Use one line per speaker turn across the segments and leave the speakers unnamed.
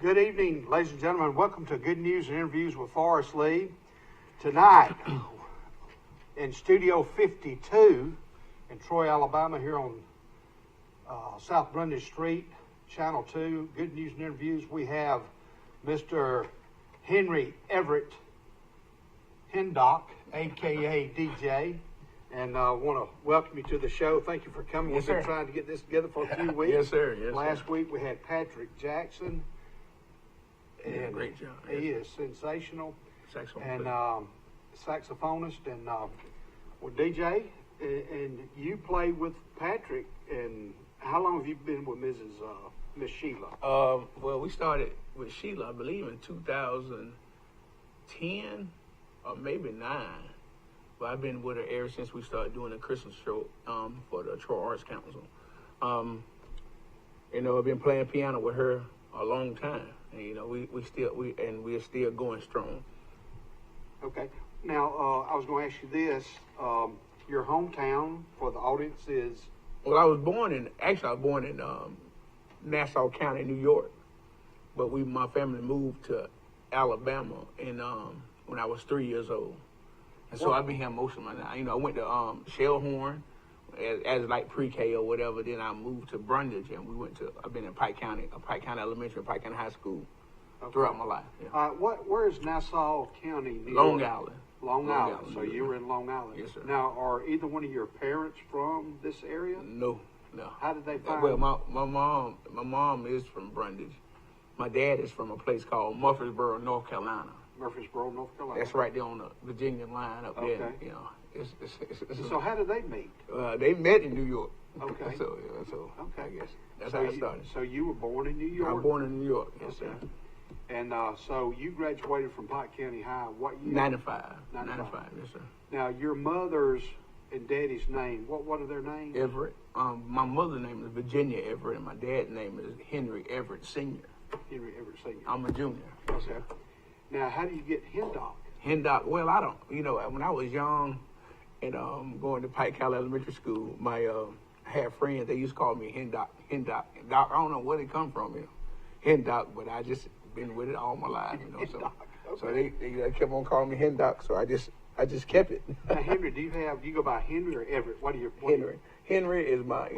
Good evening, ladies and gentlemen. Welcome to Good News and Interviews with Forrest Lee. Tonight, in Studio 52 in Troy, Alabama, here on South Brundage Street, Channel 2, Good News and Interviews, we have Mr. Henry Everett Hindock, a.k.a. DJ. And I want to welcome you to the show. Thank you for coming.
Yes,
We've been
sir.
trying to get this together for a few weeks.
Yes, sir. Yes,
Last
sir.
week we had Patrick Jackson. And
Great job.
he is sensational.
Saxophone.
And saxophonist. And well, DJ, and you play with Patrick. And how long have you been with Miss Sheila?
Well, we started with Sheila, I believe, in 2010 or maybe 9. But I've been with her ever since we started doing the Christmas show for the Troy Arts Council. I've been playing piano with her a long time, and we are still going strong.
Okay. Now I was going to ask you this: your hometown for the audience is?
Well, I was born in Nassau County, New York, but my family moved to Alabama when I was 3 years old. And so I've been here most of my life. I went to Shellhorn as like pre-K or whatever. Then I moved to Brundage, and I've been in Pike County Elementary, Pike County High School throughout my life. Yeah.
Where is Nassau County, New
Long
York?
Island.
Long Island. So you were in Long Island.
Yes, sir.
Now, are either one of your parents from this area?
No.
How did they find?
Well, my mom is from Brundage. My dad is from a place called Murfreesboro, North Carolina.
Murfreesboro, North Carolina.
That's right there on the Virginia line up there.
Okay.
It's
So how did they meet?
They met in New York.
Okay.
So
Okay.
I guess that's
So
how it started.
So you were born in New York?
I'm born in New York. Yes,
Okay.
sir.
And so you graduated from Pike County High. What year?
95.
95.
Yes, sir.
Now your mother's and daddy's name. What are their names?
Everett. My mother's name is Virginia Everett, and my dad's name is Henry Everett Sr.
Henry Everett Sr.
I'm a junior.
Okay. Now, how do you get Hindock?
Hindock. Well, I don't. When I was young and going to Pike County Elementary School, I had friends. They used to call me Hindock. Doc. I don't know where it come from, Hindock, but I just been with it all my life, So they kept on calling me Hindock, so I just kept it.
Now, Henry, do you go by Henry or Everett?
Henry. Henry is my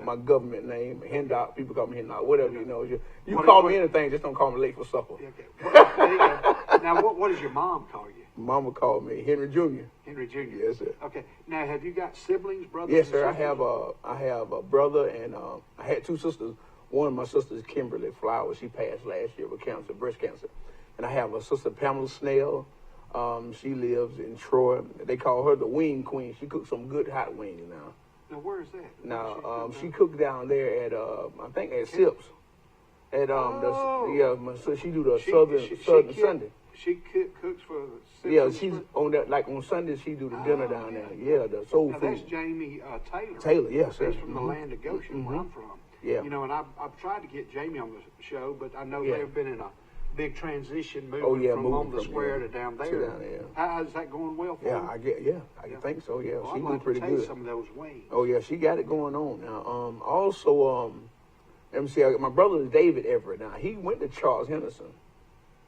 my government name. Hindock, people call me Hindock. Whatever, You call me anything, just don't call me late for supper.
Okay. There you go. Now, what does your mom call you?
Mama called me Henry Jr.
Henry Jr.
Yes, sir.
Okay. Now, have you got siblings, brothers?
Yes,
and
sir.
sisters?
I have a brother, and I had two sisters. One of my sisters, Kimberly Flowers, she passed last year with cancer, breast cancer. And I have a sister, Pamela Snell. She lives in Troy. They call her the Wing Queen. She cooks some good hot wings now.
Now, where is that?
Now, she cooked down there at I think at Sips. At so she do the Southern Sunday.
She cooks for the Sips.
Yeah, she's on that, like on Sundays she do the dinner down there. Yeah, the soul
now,
food.
that's Jamie Taylor.
Taylor, yes, sir.
He's from the land of Goshen, where I'm from.
Yeah.
And I've tried to get Jamie on the show, but I know they've been in a big transition moving from on the square to down there.
To down there.
How's that going well for you?
I think so. Yeah,
Well,
she
I'm
do
going
pretty
to taste
good.
some of those wings.
Oh yeah, she got it going on now. Also, let me see. My brother is David Everett. Now he went to Charles Henderson.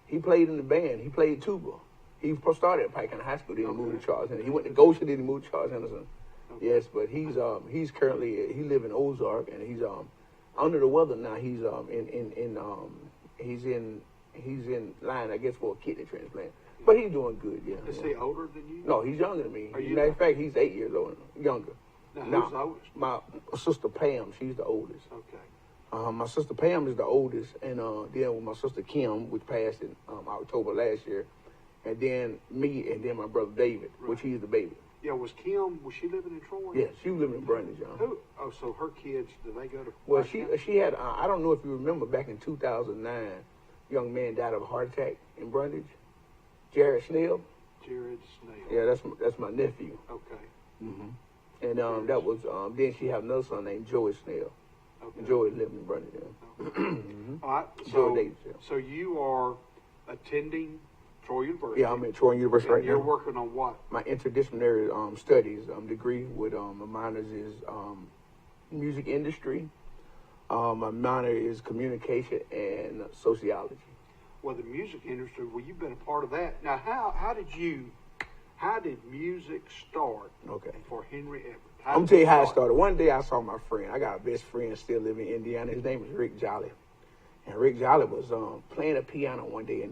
He played in the band. He played tuba. He started at Pike County High School. Then he moved to Charles Henderson. He went to Goshen. Then he moved to Charles Henderson.
Okay.
Yes, but he's currently he live in Ozark, and he's under the weather now. He's he's in line, I guess, for a kidney transplant. But he's doing good. Yeah.
Is he older than you?
No, he's younger than me.
Are you
Matter of fact, he's 8 years younger.
Now, who's the oldest?
My sister Pam, she's the oldest.
Okay.
My sister Pam is the oldest, and then with my sister Kim, which passed in October last year, and then me, and then my brother David, which he's the baby.
Yeah, was she living in Troy?
Yeah, she was living in Brundage, John.
Who? Oh, so her kids, do they go to?
Well,
Pike County?
she had, I don't know if you remember, back in 2009, a young man died of a heart attack in Brundage. Jared Snell.
Jared Snell.
Yeah, that's my nephew.
Okay.
Mm-hmm. And that was, then she had another son named Joey Snell.
Okay.
Joey lived in Brundage, yeah.
All right.
Joey Davis, yeah.
So you are attending Troy University.
Yeah, I'm at Troy University
and
right
you're
now.
working on what?
My interdisciplinary studies degree with my minors is music industry, My minor is communication and sociology.
Well, the music industry, well, you've been a part of that. Now, how did music start
Okay.
for Henry Everett?
I'm gonna tell you how it started. One day I saw my friend. I got a best friend still living in Indiana. His name is Rick Jolly, and Rick Jolly was playing a piano one day in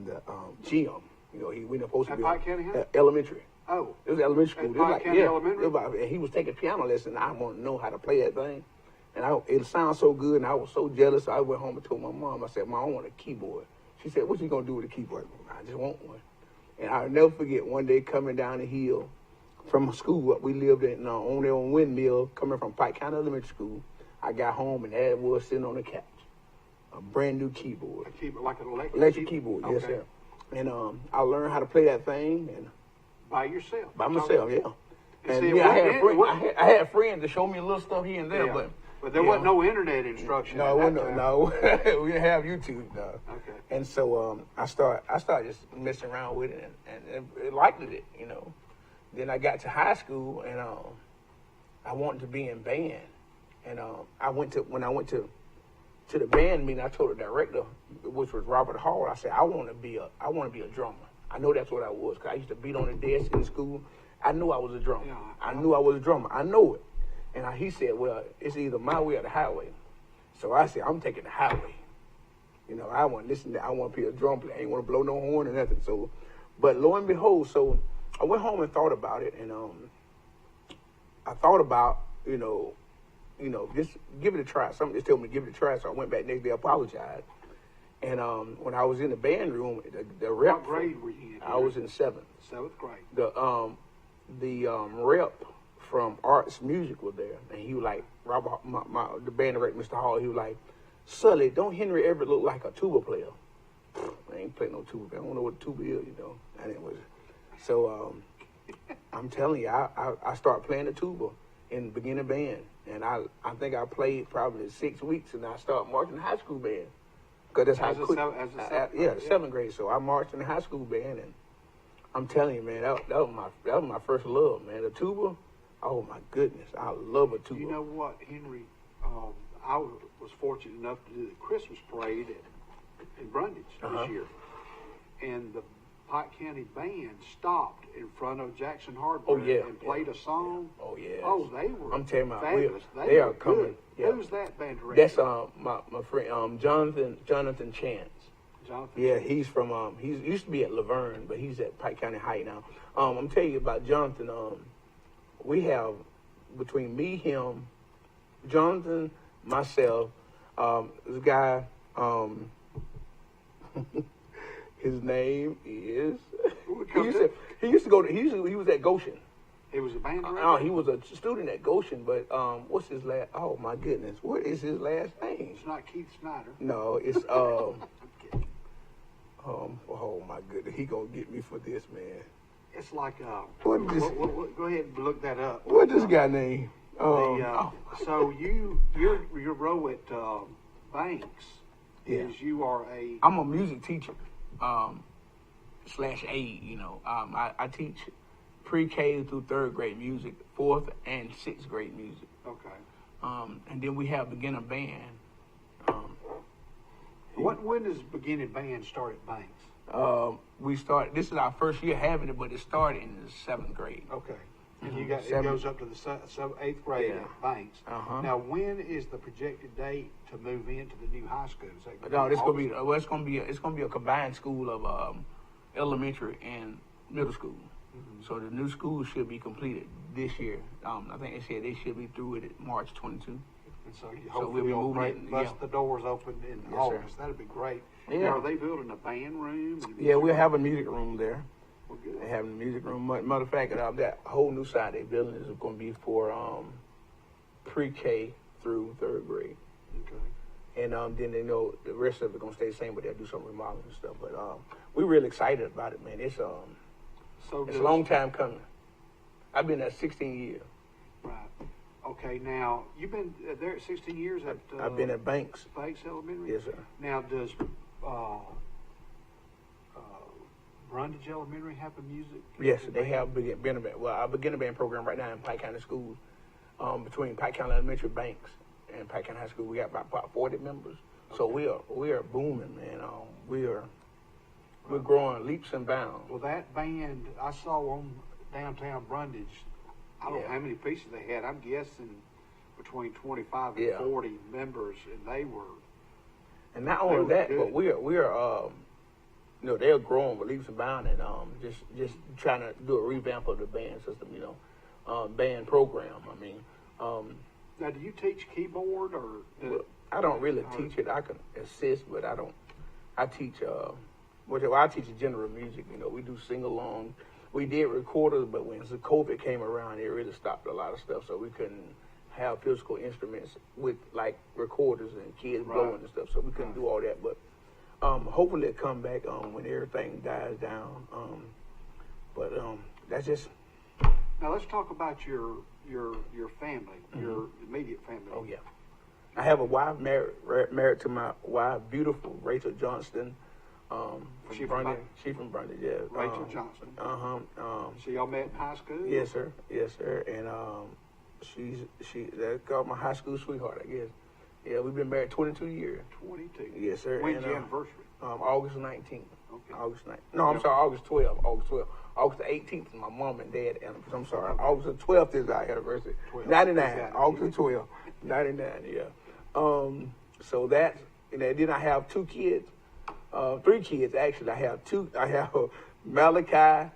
the gym. You know, we were supposed to
At
be
Pike County High?
Elementary.
Oh,
It was elementary school.
At
It was
Pike County Elementary?
it was and he was taking piano lessons. And I wanted to know how to play that thing, and it sounded so good, and I was so jealous. So I went home and told my mom. I said, "Mom, I want a keyboard." She said, "What you gonna do with a keyboard?" I just want one. And I'll never forget one day coming down the hill from school. We lived on their own windmill, coming from Pike County Elementary School. I got home and Dad was sitting on the couch, a brand new keyboard,
a keyboard, like an
electric keyboard. Yes,
Okay.
sir. And I learned how to play that thing and
By yourself?
by myself. Yeah.
And see,
And
it
yeah, I
wasn't
had
it
friends.
wasn't-
I had friends to show me a little stuff here and there,
Yeah.
but
there
yeah.
wasn't no internet instruction.
No,
at
it
that
wasn't,
time.
no. We didn't have YouTube, no.
Okay.
And so I started just messing around with it and liked it, you know. Then I got to high school and I wanted to be in band. And when I went to the band meeting, I told the director, which was Robert Hall, I said, I want to be a drummer. I know that's what I was, because I used to beat on the desk in school. I knew I was a drummer.
Yeah.
I knew I was a drummer. I know it. And he said, well, it's either my way or the highway. So I said, I'm taking the highway. You know, I want to be a drum player. I ain't want to blow no horn or nothing. So, but lo and behold, so I went home and thought about it. And I thought about, you know, just give it a try. Somebody just told me to give it a try. So I went back next day, apologized. And when I was in the band room, the rep.
What grade were you in?
I was in seventh.
Seventh grade.
The rep from Arts Music was there, and he was like, Robert, the band director, Mr. Hall, he was like, Sully, don't Henry Everett look like a tuba player? I ain't playing no tuba. I don't know what a tuba is, you know. And it was, so I'm telling you, I started playing the tuba in the beginning band, and I think I played probably 6 weeks, and I started marching the high school band. Because that's how seventh grade. So I marched in the high school band, and I'm telling you, man, that was my first love, man. The tuba, oh my goodness, I love a tuba.
You know what, Henry? I was fortunate enough to do the Christmas parade in Brundage this year, and the Pike County band stopped in front of Jackson Hardware and played a song.
Oh yeah.
Oh, they were.
I'm telling you,
fabulous.
they are
were
coming.
good.
Yeah.
Who's that band director?
That's my friend Jonathan Chance.
Jonathan.
Yeah, he's from he used to be at Laverne, but he's at Pike County High now. I'm telling you about Jonathan. We have between me, him, Jonathan, myself, this guy. His name is. He was at Goshen.
He was a band director.
No, he was a student at Goshen, but what's his last? Oh my goodness, what is his last name?
It's not Keith Snyder.
No, it's
I'm kidding.
oh my goodness, he gonna get me for this, man.
It's like
Go
ahead and look that up.
What this guy name?
So your role at Banks is you are a.
I'm a music teacher, / aide. You know, I teach pre-K through third grade music, fourth and sixth grade music.
Okay.
And then we have beginner band.
When does beginning band start at Banks?
We started. This is our first year having it, but it started in the seventh grade.
Okay. And it
Seventh.
goes up to the eighth grade
Yeah.
at Banks.
Uh-huh.
Now, when is the projected date to move into the new high school? Is that
No, it's gonna be a combined school of elementary and middle school.
Mm-hmm.
So the new school should be completed this year. I think they said they should be through it at March 22.
And so you
So we'll
hopefully
be
you'll
moving
bust
it,
the doors open in
Yes,
August.
sir.
That'd be great.
Yeah.
Now, are they building a band room?
Yeah, we'll have a music room there.
Well, good.
They have a music room. Matter of fact, that whole new side they're building is going to be for pre-K through third grade.
Okay.
And then they know the rest of it going to stay the same, but they'll do some remodeling and stuff. But we're really excited about it, man. It's a long time coming. I've been there 16 years.
Right. Okay, now, you've been there at 16 years at...
I've been at Banks.
Banks Elementary?
Yes, sir.
Now, does Brundage Elementary have a music?
Yes, they have beginner band. Well, our beginner band program right now in Pike County Schools, between Pike County Elementary, Banks, in Pike County High School. We got about 40 members. So we are booming, man. We're growing leaps and bounds.
Well, that band I saw on downtown Brundage, I don't know how many pieces they had. I'm guessing between 25 and 40 members, and they were.
And not only that,
good.
but we're they're growing with leaps and bounds, and just trying to do a revamp of the band system, band program. I mean,
now do you teach keyboard or?
I don't really teach it. I can assist, but I don't. I teach. I teach general music. We do sing along. We did recorders, but when the COVID came around, it really stopped a lot of stuff. So we couldn't have physical instruments with like recorders and kids blowing and stuff. So we couldn't do all that. But hopefully it come back when everything dies down. But that's just.
Now let's talk about your family, your immediate family.
Oh yeah, I have a wife married to my wife, beautiful Rachel Johnston. She's from Brundage, yeah.
Rachel Johnston. So y'all met in high school?
Yes, sir. Yes, sir. And they called my high school sweetheart, I guess. Yeah, we've been married 22 years.
22.
Yes, sir.
When's your anniversary?
August 19th.
Okay.
August 19th. No, I'm sorry, August 12th. August 12th. August 18th is my mom and dad anniversary. I'm sorry. Okay. August 12th is our anniversary. 99. August 12th. 99, yeah. So that's, and then I have 2 kids. 3 kids actually. I have Malachi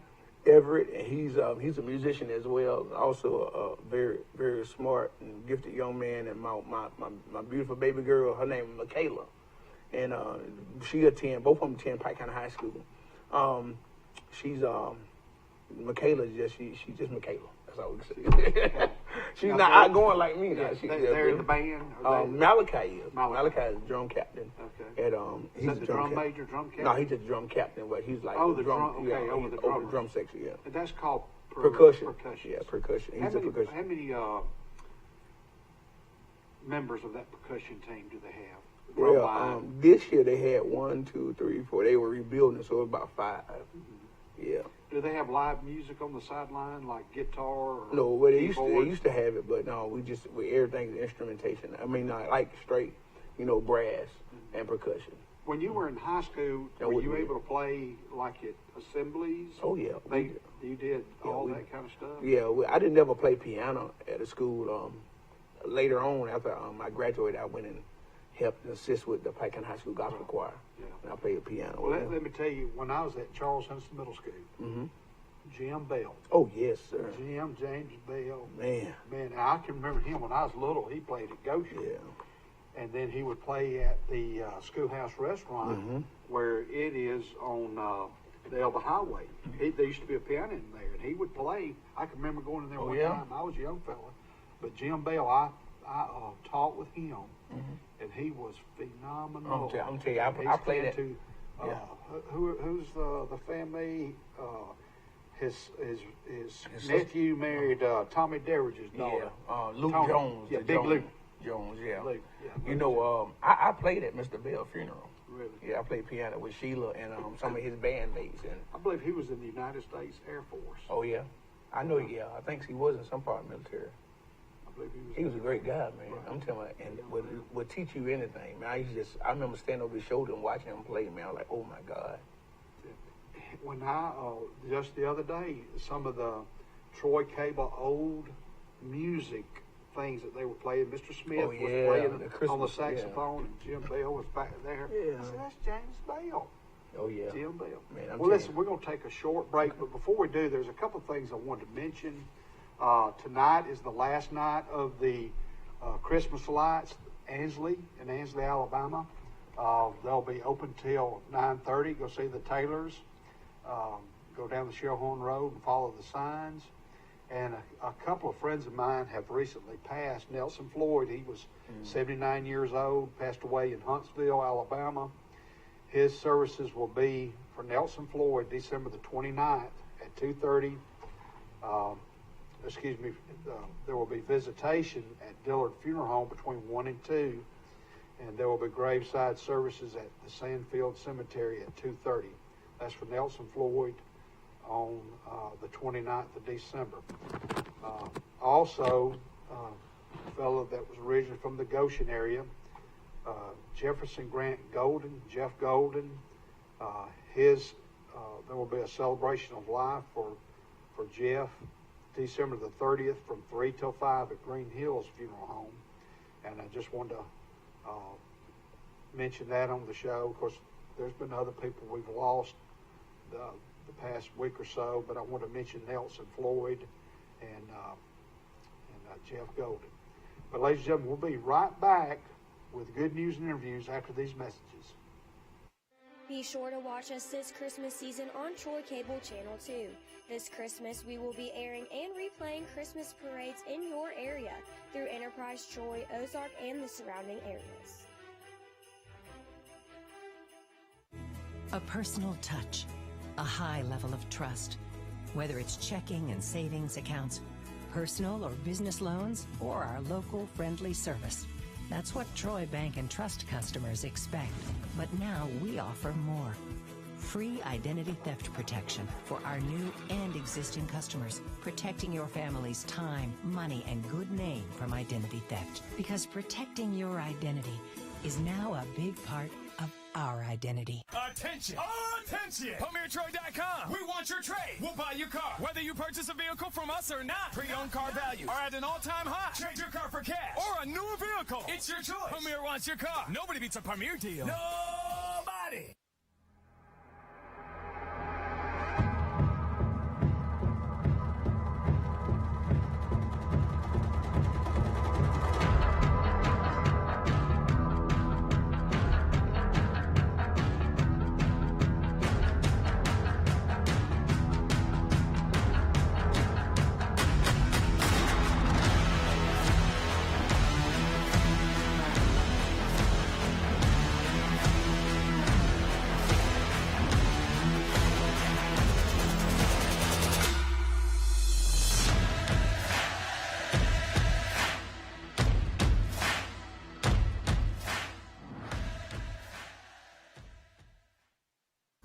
Everett, and he's a musician as well. Also a very, very smart and gifted young man. And my beautiful baby girl, her name is Michaela, and both of them attend Pike County High School. Michaela she's just Michaela. That's all we say. She's not outgoing like me. Now.
They're in the band?
Malachi is. Malachi is the drum captain.
Okay.
At,
is that the drum major, drum captain?
No, he's just drum captain, but he's like
the drum. Okay, over the
drum section, yeah.
And that's called
percussion.
Percussion.
Yeah, percussion. He's a percussion.
How many members of that percussion team do they have?
Well, this year they had 1, 2, 3, 4. They were rebuilding, so it was about 5. Mm-hmm. Yeah.
Do they have live music on the sideline, like guitar or
No, well, they
keyboard?
used to have it, but no, everything's instrumentation. I mean, like straight, brass and percussion.
When you were in high school, were you able to play like at assemblies?
Oh yeah,
you did all that kind of stuff.
Yeah, I didn't never play piano at a school. Later on, after I graduated, I went and helped and assist with the Pike County High School Gospel Choir. Yeah. And I played the piano.
Well, let me tell you, when I was at Charles Henson Middle School, Jim Bell.
Oh, yes, sir.
James Bell.
Man,
I can remember him when I was little. He played at Goshen.
Yeah.
And then he would play at the Schoolhouse Restaurant, where it is on the Elba Highway. There used to be a piano in there, and he would play. I can remember going in there one time. I was a young fella. But Jim Bell, I taught with him, and he was phenomenal.
I'm telling you, I played it.
Who's the family? His nephew married Tommy Derridge's daughter.
Yeah, Luke
Tommy,
Jones.
Yeah, Big Luke
Jones. Yeah.
Luke, yeah.
I played at Mr. Bell's funeral.
Really?
Yeah, I played piano with Sheila and some of his bandmates. And
I believe he was in the United States Air Force.
Oh yeah, I know. Yeah, I think he was in some part of the military. He was a great guy, man. Right. I'm telling you, and would teach you anything, man. I remember standing over his shoulder and watching him play, man. I was like, oh my God.
When I, just the other day, some of the Troy Cable old music things that they were playing, Mr. Smith was playing on the saxophone, and Jim Bell was back there.
Yeah.
I said, that's James Bell.
Oh, yeah.
Jim Bell.
Man,
well, listen, we're going to take a short break, but before we do, there's a couple of things I wanted to mention. Tonight is the last night of the Christmas lights, Ansley, in Ansley, Alabama. They'll be open till 9:30. Go see the Taylors. Go down the Shellhorn Road and follow the signs. And a couple of friends of mine have recently passed. Nelson Floyd, he was 79 years old, passed away in Huntsville, Alabama. His services will be for Nelson Floyd, December the 29th at 2:30. There will be visitation at Dillard Funeral Home between 1 and 2. And there will be graveside services at the Sandfield Cemetery at 2:30. That's for Nelson Floyd on the 29th of December. Also, fellow that was originally from the Goshen area, Jefferson Grant Golden, Jeff Golden. There will be a celebration of life for Jeff, December the 30th from 3 till 5 at Green Hills Funeral Home. And I just wanted to mention that on the show. Of course, there's been other people we've lost the past week or so, but I want to mention Nelson Floyd and Jeff Golden. But ladies and gentlemen, we'll be right back with good news and interviews after these messages.
Be sure to watch us this Christmas season on Troy Cable Channel 2. This Christmas, we will be airing and replaying Christmas parades in your area through Enterprise, Troy, Ozark, and the surrounding areas.
A personal touch, a high level of trust. Whether it's checking and savings accounts, personal or business loans, or our local friendly service. That's what Troy Bank and Trust customers expect. But now we offer more. Free identity theft protection for our new and existing customers, protecting your family's time, money, and good name from identity theft. Because protecting your identity is now a big part of our identity.
Attention! Attention! PremierTroy.com. We want your trade. We'll buy your car. Whether you purchase a vehicle from us or not, pre-owned car values are at an all-time high. Trade your car for cash or a newer vehicle. It's your choice. Premier wants your car. Nobody beats a Premier deal. Nobody!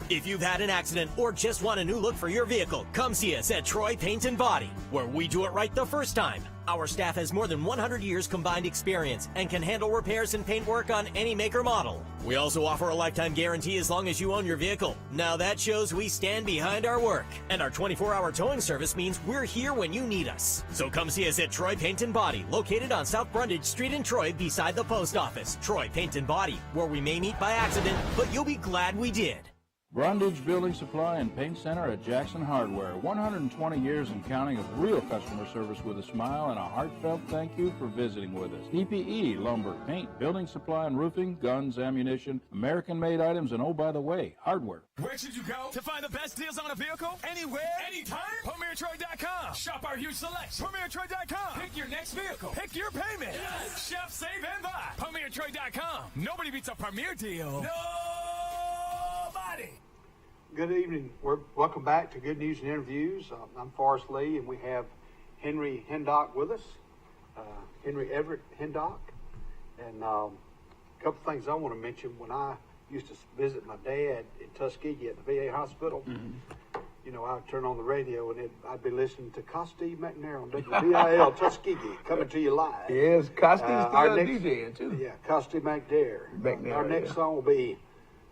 If you've had an accident or just want a new look for your vehicle, come see us at Troy Paint and Body, where we do it right the first time. Our staff has more than 100 years combined experience and can handle repairs and paint work on any make or model. We also offer a lifetime guarantee as long as you own your vehicle. Now that shows we stand behind our work. And our 24-hour towing service means we're here when you need us. So come see us at Troy Paint and Body, located on South Brundage Street in Troy beside the post office. Troy Paint and Body, where we may meet by accident, but you'll be glad we did.
Brundage Building Supply and Paint Center at Jackson Hardware. 120 years and counting of real customer service with a smile and a heartfelt thank you for visiting with us. PPE, lumber, paint, building supply and roofing, guns, ammunition, American-made items, and oh, by the way, hardware.
Where should you go to find the best deals on a vehicle? Anywhere, anytime? PremierTroy.com. Shop our huge selection. PremierTroy.com. Pick your next vehicle. Pick your payment. Yes. Shop, save, and buy. PremierTroy.com. Nobody beats a Premier deal. Nobody.
Good evening. Welcome back to Good News and Interviews. I'm Forrest Lee, and we have Henry Hindock with us, Henry Everett Hindock. And a couple things I want to mention. When I used to visit my dad in Tuskegee at the VA hospital, you know, I'd turn on the radio and I'd be listening to Costi McNair on WBIL Tuskegee, coming to you live.
Yes, Costi's still
next,
DJing too.
Yeah, Costi McNair. Our next song will be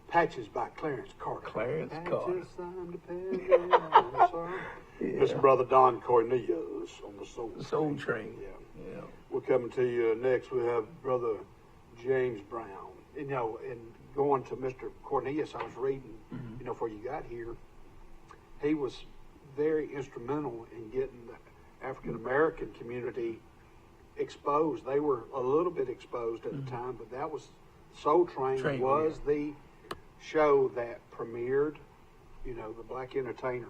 Patches by Clarence Carter.
Clarence Carter.
Mr. Brother Don Cornelius on the Soul
Train.
Yeah. We're coming to you next. We have Brother James Brown. You know, and going to Mr. Cornelius, I was reading, you know, before you got here, he was very instrumental in getting the African American community exposed. They were a little bit exposed at the time, but that was Soul Train was the show that premiered, you know, the Black Entertainer.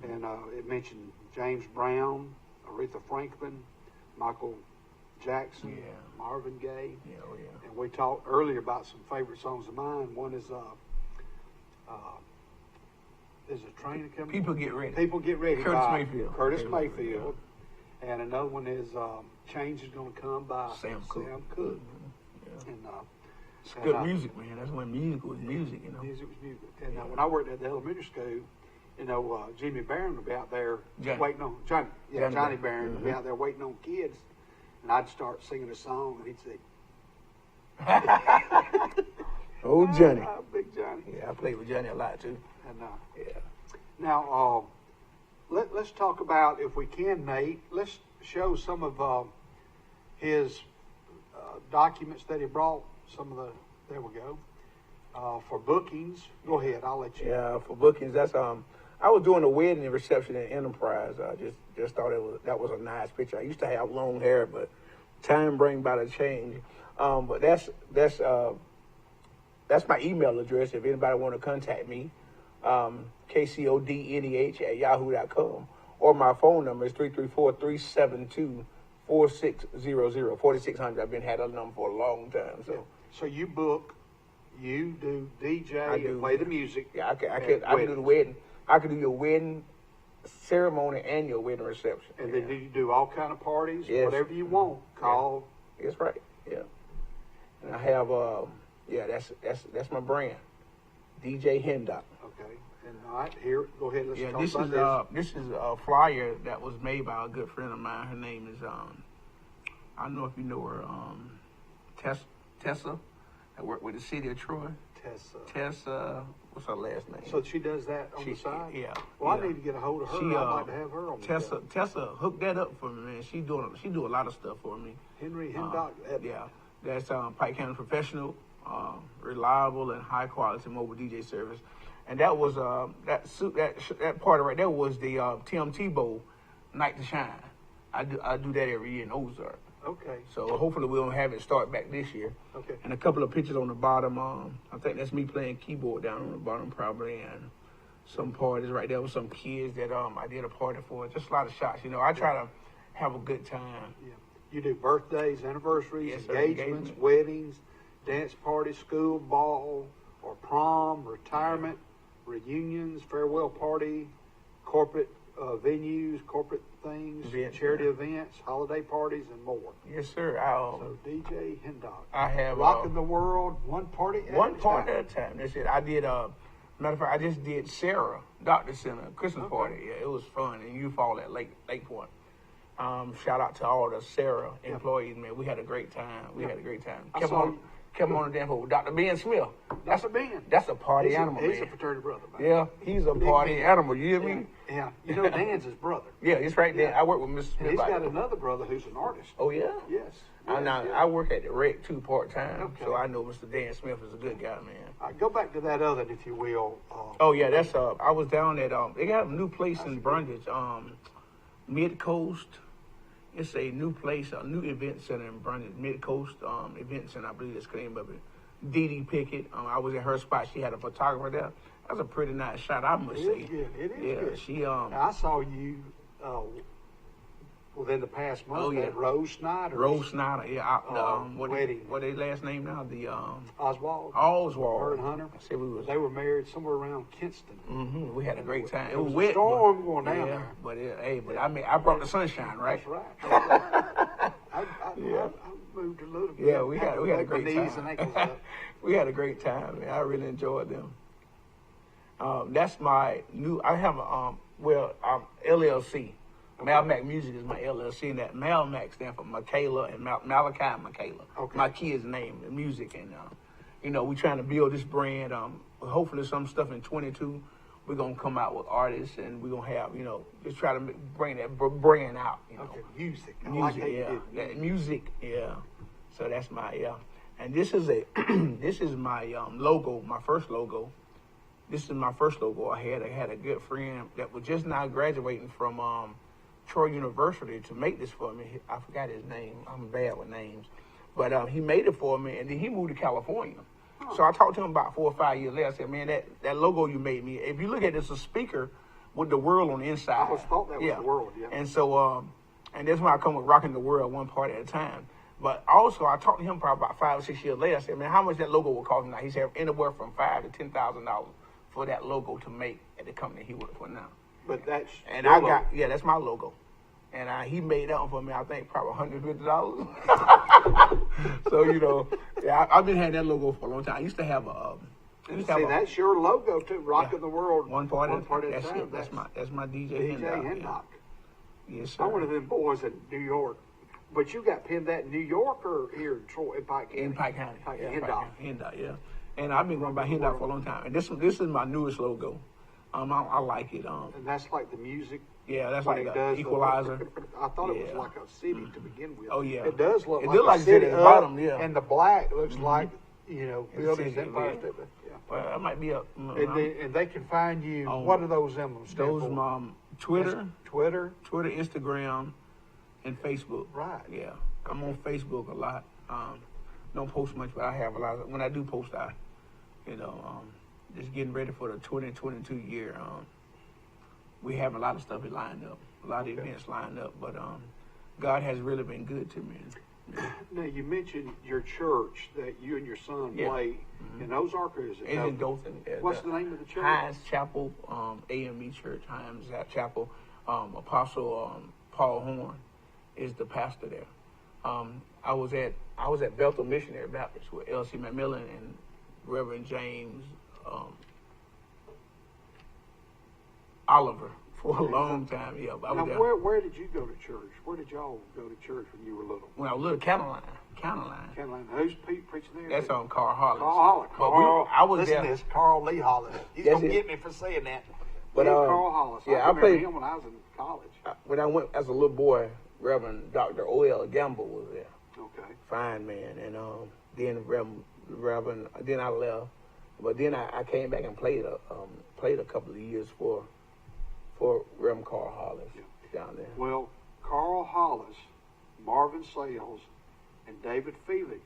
And it mentioned James Brown, Aretha Franklin, Michael Jackson, Marvin Gaye. And we talked earlier about some favorite songs of mine. One is a train coming?
People Get Ready.
People Get Ready.
Curtis Mayfield.
Curtis Mayfield. And another one is Change Is Gonna Come by
Sam Cooke.
And
it's good music, man. That's when music was music, you know.
Music was music. And when I worked at the elementary school, you know, Jimmy Barron would be out there waiting on Johnny Barron would be out there waiting on kids. and I'd start singing a song, and he'd say,
Old Johnny.
Big Johnny.
Yeah, I played with Johnny a lot too.
And
Yeah.
now, let's talk about, if we can, Nate. Let's show some of his documents that he brought. Some of the, there we go. For bookings, go ahead. I'll let you.
Yeah, for bookings, that's I was doing a wedding reception at Enterprise. I just thought that was a nice picture. I used to have long hair, but time brings about a change. But that's my email address. If anybody want to contact me, kcodneh@yahoo.com, or my phone number is 334-372-4600, 4600. I've been had a number for a long time.
So you book, you do DJ,
I do.
and play the music.
Yeah, I can
weddings.
do the wedding. I can do your wedding ceremony and your wedding reception.
And then you do all kind of parties,
Yes.
whatever you want. Call.
That's right. Yeah. And I have that's my brand, DJ Hendock.
Okay. And all right, here, go ahead. Let's
Yeah,
talk
this
about
is this is a flyer that was made by a good friend of mine. Her name is I don't know if you know her, Tessa. I work with the city of Troy. Tessa, what's her last name?
So she does that on the side?
Yeah.
Well,
yeah.
I need to get a hold of her.
She,
I'd like to have her on the show.
Tessa hooked that up for me, man. She do a lot of stuff for me.
Henry Hendock.
Yeah, that's Pike County Professional, reliable and high quality mobile DJ service, and that was that part right there was the TMT Bowl, Night to Shine. I do that every year in Ozark.
Okay.
So hopefully we'll have it start back this year.
Okay.
And a couple of pictures on the bottom. I think that's me playing keyboard down on the bottom probably, and some parties right there with some kids that I did a party for. Just a lot of shots. You know, I try to have a good time.
Yeah. You do birthdays, anniversaries,
Yes, sir.
engagements, weddings, dance parties, school ball or prom, retirement, reunions, farewell party, corporate venues, corporate things,
Events,
charity
yeah.
events, holiday parties, and more.
Yes, sir.
So DJ Hendock.
I have
Rocking the world, one party at
one
a
party
time.
at a time. That's it. I did matter of fact, I just did Sarah Doctor Center Christmas
Okay.
party. Yeah, it was fun, and you fall at Lake Point. Shout out to all the Sarah employees, man. We had a great time.
I
Kept
saw
on the dance with Dr. Ben Smith.
Dr. Ben.
That's a party
He's
animal,
He's
man.
a fraternity brother, man.
Yeah, he's a
Big
party
man.
animal. You hear me?
Yeah. You know, Dan's his brother.
Yeah, it's right there.
Yeah.
I work with Mr.
And
Smith.
he's
like-
got another brother who's an artist.
Oh yeah.
Yes.
I work at the Rec too part time,
Okay.
so I know Mr. Dan Smith is a good guy, man.
Go back to that other, if you will.
Oh yeah, that's I was down at they got a new place in Brundage, Mid Coast. It's a new place, a new event center in Brundage, Mid Coast Event Center, I believe that's the name of it. Dee Dee Pickett. I was at her spot. She had a photographer there. That was a pretty nice shot, I must
It
say.
is good. It is
Yeah,
good.
she
I saw you within the past month
Oh, yeah.
at Rose Snyder.
Rose Snyder. Yeah,
wedding.
what they last name now? The
Oswald.
Oswald.
Her and Hunter.
I said we was.
They were married somewhere around Kinston.
We had a great time.
There
It
was
was
a
wet.
storm
but-
going down
yeah,
there.
But I mean, I brought the sunshine, right?
That's right. That's right. I moved a little bit.
Yeah, we had a
Had
great
my knees
time.
and ankles up.
We had a great time, man. I really enjoyed them. That's my new. I have a LLC. Malmac Music is my LLC, and that Malmac stands for Michaela and Malachi and Michaela.
Okay.
My kids' name, the music, and we're trying to build this brand. Hopefully, some stuff in 22. We're gonna come out with artists, and we're gonna have just try to bring that brand out.
Okay, music. I like
Music,
how you
yeah.
did
That music, yeah. So that's my and this is this is my logo, my first logo. This is my first logo I had a good friend that was just now graduating from Troy University to make this for me. I forgot his name. I'm bad with names. But he made it for me, and then he moved to California. So I talked to him about 4 or 5 years later. I said, man, that logo you made me, if you look at it, it's a speaker with the world on the inside.
I always thought that was the world, yeah.
And so, and that's why I come with Rocking the World one part at a time. But also, I talked to him probably about 5 or 6 years later. I said, man, how much that logo will cost now? He said, anywhere from $5,000 to $10,000 for that logo to make at the company he works for now.
But that's
And
your
I
logo.
got, that's my logo. And he made that one for me, I think, probably $150. So, I've been having that logo for a long time. I used to have
See, that's your logo too. Rocking the world.
one part at a
That's
time.
it.
That's my DJ
DJ
Hendock.
Hendock.
Yes, sir.
I'm one of them boys in New York. But you got pinned that in New York or here in Troy, in Pike County?
In Pike County. Yeah,
Hendon.
Pike County. Hendon, yeah. And I've been going by Hendon for a long time. And this is my newest logo. I like it.
And that's like the music.
Yeah, that's
when
like
it
the
does
equalizer.
I thought it was
Yeah.
like a city to begin with.
Oh, yeah.
It does look
It
like
look like
a city
at the
up,
bottom, yeah.
and the black looks like, you know,
It's
buildings,
city,
Empire
yeah.
State Building. Yeah.
Well, that might be a.
And they can find you.
On
What are those emblems? stand
those
for?
Twitter,
Twitter.
Instagram, and Facebook.
Right.
Yeah, I'm on Facebook a lot. Don't post much, but I have a lot. When I do post, just getting ready for the 2022 year. We have a lot of stuff lined up, a lot of events lined up, but God has really been good to me. Yeah.
Now you mentioned your church that you and your son
Yeah.
play in Ozark, or is it?
It's in Dothan.
What's the name of the church?
Hines Chapel, AME Church, Hines Chapel. Apostle Paul Horn is the pastor there. I was at Bethel Missionary Baptist with L.C. McMillan and Reverend James Oliver for a long time. Yeah, but I was
Now,
there.
where did you go to church? Where did y'all go to church when you were little?
When I was little, Counterline.
Carolina. Who's preaching there?
That's on Carl Hollis.
Carl Hollis.
I was
Listen
there.
to this, Carl Lee Hollis. He's
That's
gonna
it.
get me for saying that.
But,
Carl Hollis.
yeah, I
I remember
played-
him when I was in college.
When I went as a little boy, Reverend Dr. O.L. Gamble was there.
Okay.
Fine man, and then Reverend, then I left, but then I came back and played a couple of years for Reverend Carl Hollis down there.
Well, Carl Hollis, Marvin Sales, and David Felix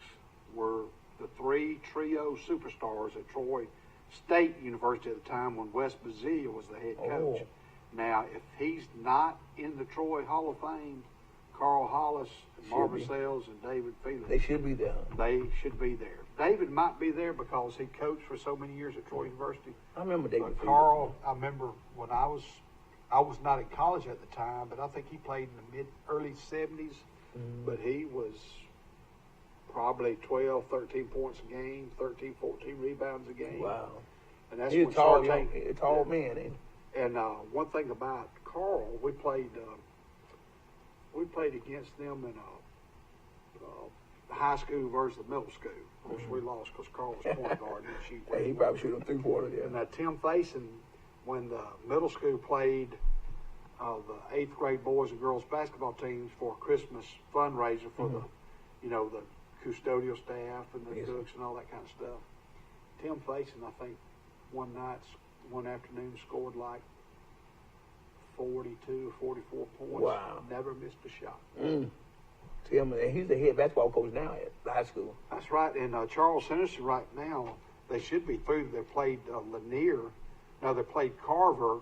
were the three trio superstars at Troy State University at the time when Wes Bazilla was the head coach.
Oh.
Now, if he's not in the Troy Hall of Fame, Carl Hollis, and Marvin
be.
Sales, and David Felix,
They should be there.
they should be there. David might be there because he coached for so many years at Troy University.
I remember David.
But Carl, I remember when I was not in college at the time, but I think he played in the early 70s. But he was probably 12, 13 points a game, 13, 14 rebounds a game.
Wow.
And that's
He's a
when
tall,
Sartain-
tall man. Ain't he?
And one thing about Carl, we played against them in high school versus the middle school. Of course, we lost because Carl was point guard and she.
Hey, he probably shoot him 3-quarter there.
And Tim Faison, when the middle school played the 8th grade boys and girls basketball teams for a Christmas fundraiser for the custodial staff and the cooks and all that kind of stuff. Tim Faison, I think, one afternoon scored like 42 or 44 points.
Wow.
Never missed a shot.
Tim, and he's the head basketball coach now at the high school.
That's right. And Charles Henderson right now, they should be through. They played Lanier. Now they played Carver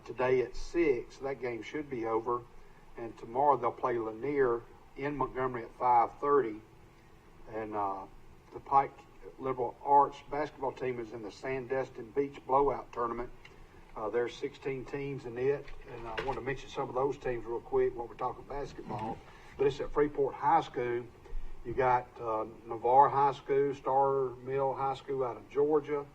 today at 6. That game should be over. And tomorrow they'll play Lanier in Montgomery at 5:30. And the Pike Liberal Arts basketball team is in the Sandestin Beach Blowout Tournament. There's 16 teams in it, and I want to mention some of those teams real quick while we're talking basketball. But it's at Freeport High School. You got Navarre High School, Star Mill High School out of Georgia,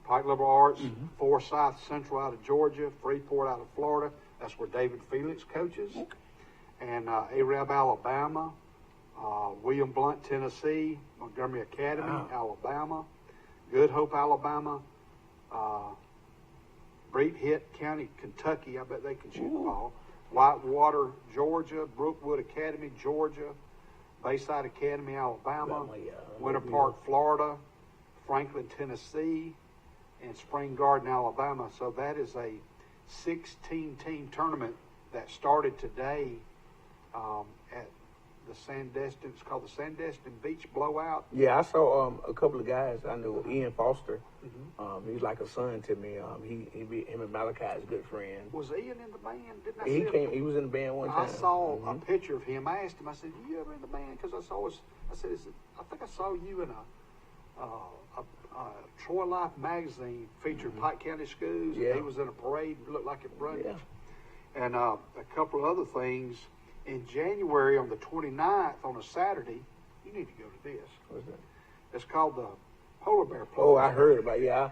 Pike Liberal Arts, Forsyth Central out of Georgia, Freeport out of Florida. That's where David Felix coaches. And Arab, Alabama, William Blunt, Tennessee, Montgomery Academy, Alabama, Good Hope, Alabama, Breathitt County, Kentucky. I bet they can shoot the ball. Whitewater, Georgia, Brookwood Academy, Georgia, Bayside Academy, Alabama, Winter Park, Florida, Franklin, Tennessee, and Spring Garden, Alabama. So that is a 16-team tournament that started today at the Sandestin. It's called the Sandestin Beach Blowout.
Yeah, I saw a couple of guys. I knew Ian Foster. He's like a son to me. Him and Malachi is good friends.
Was Ian in the band? Didn't I see him?
He was in the band one time.
I saw a picture of him. I asked him, I said, you ever in the band? Because I said, I think I saw you in a Troy Life magazine featured Pike County schools.
Yeah.
He was in a parade, looked like it Brundage.
Yeah.
And a couple of other things. In January on the 29th, on a Saturday, you need to go to this.
What's that?
It's called the polar bear plunge.
Oh, I heard about it. Yeah.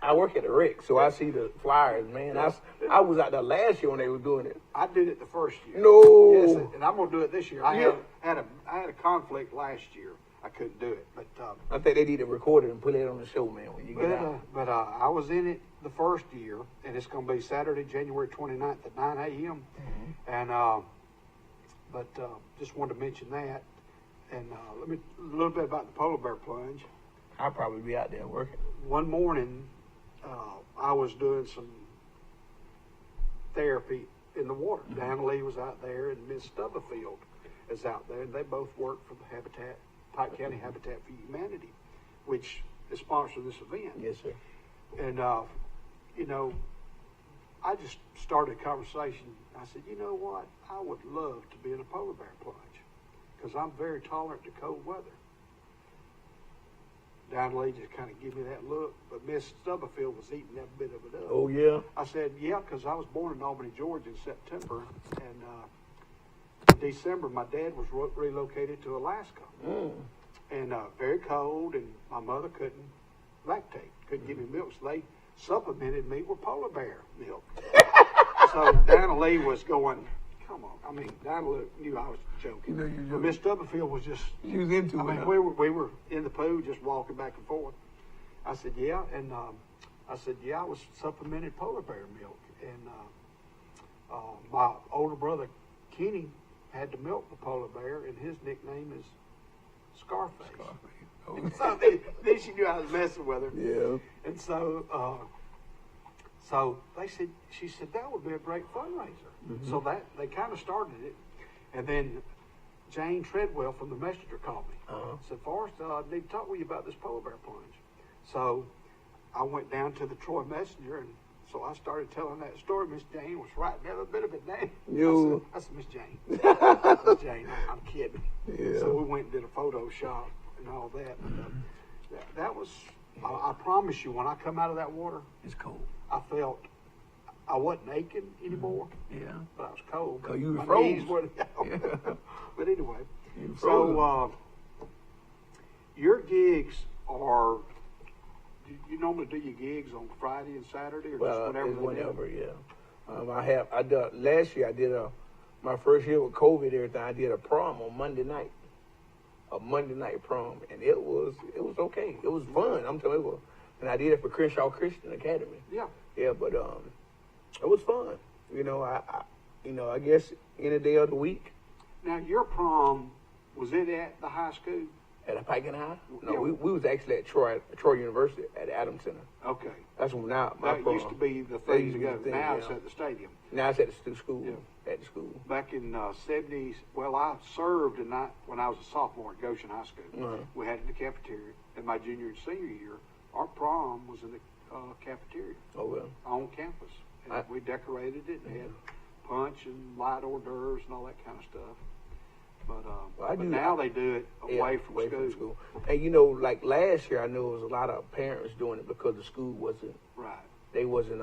I work at the rec, so I see the flyers, man. I was out there last year when they were doing it.
I did it the first year.
No.
Yes, and I'm gonna do it this year. I
Yeah.
had a conflict last year. I couldn't do it, but
I think they need to record it and put it on the show, man, when you get out.
but I was in it the first year, and it's gonna be Saturday, January 29th at 9 a.m. And just wanted to mention that. And let me a little bit about the polar bear plunge.
I'll probably be out there working.
One morning, I was doing some therapy in the water. Dan Lee was out there, and Miss Stubblefield is out there, and they both work for the Pike County Habitat for Humanity, which is sponsoring this event.
Yes, sir.
And I just started a conversation. I said, you know what? I would love to be in a polar bear plunge because I'm very tolerant to cold weather. Don Lee just kind of gave me that look, but Miss Stubblefield was eating that bit of it up.
Oh, yeah?
I said, yeah, because I was born in Albany, Georgia in September, and in December my dad was relocated to Alaska. And very cold, and my mother couldn't lactate, couldn't give me milk, so they supplemented me with polar bear milk. So Dana Lee was going, come on. I mean, Dana Lee knew I was joking.
You know you're
But Miss Stubblefield was just,
She was into
I
it.
mean,
huh?
we were in the pool just walking back and forth. I said, yeah, and I was supplemented polar bear milk. And my older brother, Kenny, had to milk the polar bear, and his nickname is Scarface.
Oh,
So then she knew I was messing with her.
yeah.
And so she said, that would be a great fundraiser. So that they kind of started it. And then Jane Treadwell from the Messenger called me. Said, Forrest, I need to talk with you about this polar bear plunge. So I went down to the Troy Messenger, and so I started telling that story. Miss Jane was writing every bit of it down.
You-
I said, Miss Jane. Miss Jane, I'm kidding.
Yeah.
So we went and did a photo shop and all that. That was, I promise you, when I come out of that water,
It's cold.
I felt I wasn't aching anymore,
Yeah.
but I was cold.
'Cause you
My
froze.
knees were
Yeah.
But anyway,
You
so
froze.
your gigs are. Do you normally do your gigs on Friday and Saturday, or
Well,
just whenever?
it's
they do?
whenever, yeah. I did, last year I did my first year with COVID and everything, I did a prom on Monday night. A Monday night prom. And it was okay. It was fun. I'm telling you. And I did it for Crenshaw Christian Academy.
Yeah.
Yeah, but it was fun. I guess any day of the week
Now your prom, was it at the high school?
at a Pike and High. No,
Yeah.
we was actually at Troy University at the Adams Center.
Okay.
That's when my
That
prom.
used to be the
That
thing
used
to
to be
go.
the thing,
Now
yeah.
it's at the stadium.
Now it's at the school.
Yeah.
At the school.
Back in 70s, well, I served when I was a sophomore at Goshen High School.
Uh-huh.
We had it in the cafeteria. In my junior and senior year, our prom was in the cafeteria
Oh well.
on campus. And we decorated it and had punch and light hors d'oeuvres and all that kind of stuff. But now they do it away from school.
And like last year, I know there was a lot of parents doing it because the school wasn't.
Right.
They wasn't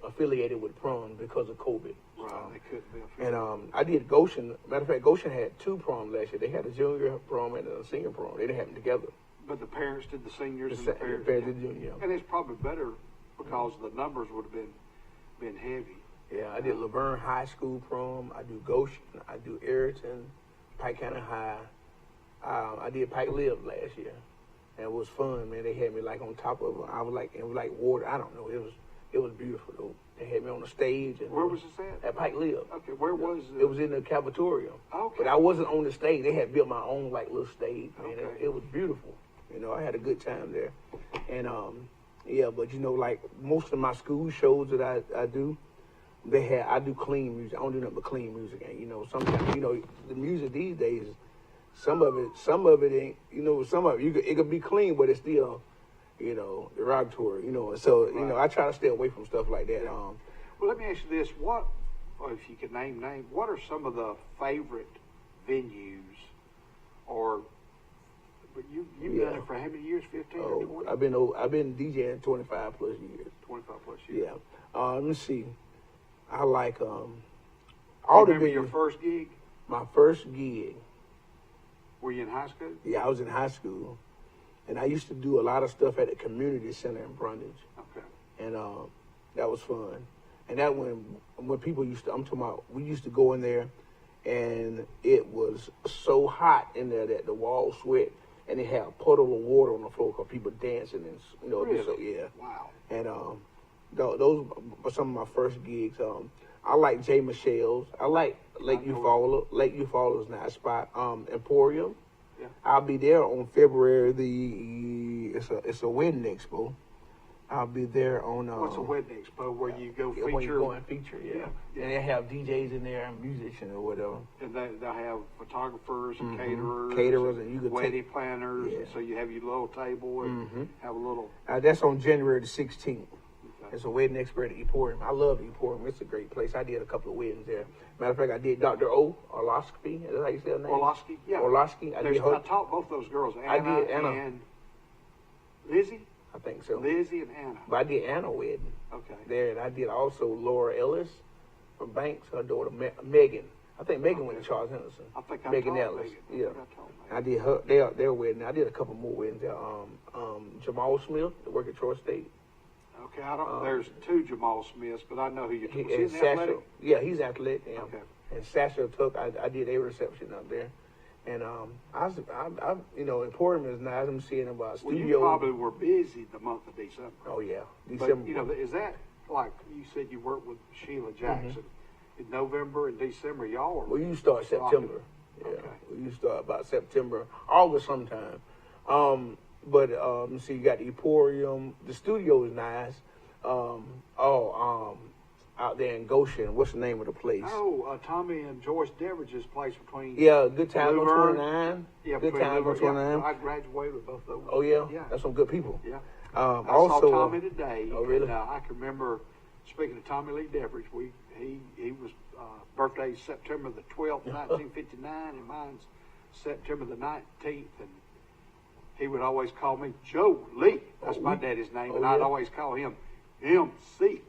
affiliated with prom because of COVID.
Right. They couldn't be
And
affiliated.
I did Goshen. Matter of fact, Goshen had 2 proms last year. They had a junior prom and a senior prom. They didn't have them together.
But the parents did the seniors
The
and the
sa-
parents.
the parents did junior.
And it's probably better because the numbers would have been heavy.
Yeah, I did Laverne High School prom. I do Goshen. I do Ayrton, Pike County High. I did Pike Live last year, and it was fun, man. They had me like on top of. I was like, it was like water. I don't know. It was beautiful though. They had me on the stage. And
Where was this at?
At Pike Live.
Okay, where was
It was in the cafeteria.
Okay.
But I wasn't on the stage. They had built my own like little stage, man.
Okay.
It was beautiful. I had a good time there. And yeah, but like most of my school shows that I do, I do clean music. I don't do nothing but clean music. And sometimes the music these days, some of it ain't, some of it could be clean, but it's still, derogatory. So
Right.
I try to stay away from stuff like that.
Well, let me ask you this: or if you could name, what are some of the favorite venues, or? But you've done
Yeah.
it for how many years? 15 or 20?
I've been DJing 25 plus years.
25 plus years.
Yeah. Let me see. I like all the
Remember your
venues.
first gig?
My first gig.
Were you in high school?
Yeah, I was in high school, And I used to do a lot of stuff at the community center in Brundage.
Okay.
And that was fun. And that when people used to, I'm talking about, we used to go in there, and it was so hot in there that the walls sweat, and they had a puddle of water on the floor because people dancing and
Really?
So, yeah.
Wow.
And those were some of my first gigs. I like Jay Michelle's. I like Lake Eufaula. Lake Eufaula is a nice spot. Emporium.
Yeah.
I'll be there on February it's a wedding expo. I'll be there on
What's a wedding expo where you go feature?
When you go and feature, yeah. And they have DJs in there and musicians or whatever.
And they'll have photographers and caterers.
Caterers, and you can
wedding planners.
Yeah.
And so you have your little table and have a little.
That's on January the 16th.
Okay.
It's a wedding expo at Emporium. I love Emporium. It's a great place. I did a couple of weddings there. Matter of fact, I did Dr. Orlowski. Is that how you say her name?
Orlowski, yeah.
Orlowski. I
taught both those girls, Anna,
I did Anna.
and Lizzie.
I think so.
Lizzie and Anna.
But I did Anna wedding
Okay.
there, and I did also Laura Ellis from Banks, her daughter Megan. I think Megan went to Charles Henderson.
I think I
Megan
told
Ellis.
Megan.
Yeah.
I think I told Megan.
I did their wedding. I did a couple more weddings there. Jamal Smith, that work at Troy State.
Okay, I don't. There's two Jamal Smiths, but I know who you're talking about.
And
He's
Sasha,
athletic.
yeah, he's athletic. Yeah.
Okay.
And Sasha took. I did a reception up there, and I Emporium is nice. I'm seeing about
Well,
studio.
you probably were busy the month of December.
Oh yeah,
But
December.
is that like you said? You worked with Sheila Jackson in November and December. Y'all were.
Well, you start September. Yeah,
Okay.
you start about September, August sometime. But see, you got the Emporium. The studio is nice. Out there in Goshen. What's the name of the place?
Oh, Tommy and Joyce Deveridge's place between.
Yeah, Good Times on
Bluebird.
29.
Yeah,
Good
between
Times on
Bluebird, yeah.
29.
I graduated with both of them.
Oh yeah,
Yeah.
that's some good people.
Yeah.
I
I
also
saw Tommy today.
Oh really?
And, I can remember speaking to Tommy Lee Deveridge. He was birthday September the 12th, 1959, and mine's September the 19th. And he would always call me Joe Lee. That's my daddy's name, and I'd
yeah?
always call him MC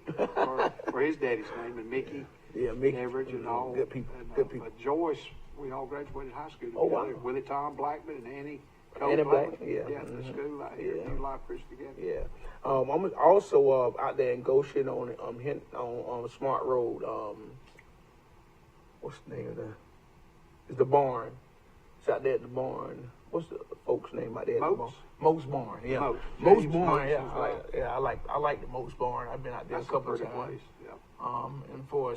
for his daddy's name, and Mickey.
Yeah, Mickey.
Average and all.
Good people.
And,
Good people.
But Joyce, we all graduated high school together.
Oh, wow.
Willie Tom Blackman and Annie.
Annie
Copeland.
Black, yeah.
Yeah, the school out here,
Yeah.
New Life Christian together.
Yeah. I'm also out there in Goshen on Smart Road. What's the name of that? It's the barn. It's out there at the barn. What's the folks' name out there? At the barn?
Moats?
Moats Barn. Yeah.
Moats.
Moats
James
Barn.
Moats
Yeah. I like the Moats Barn. I've been out there
That's
a couple of
pretty
times.
place. Yeah.
And for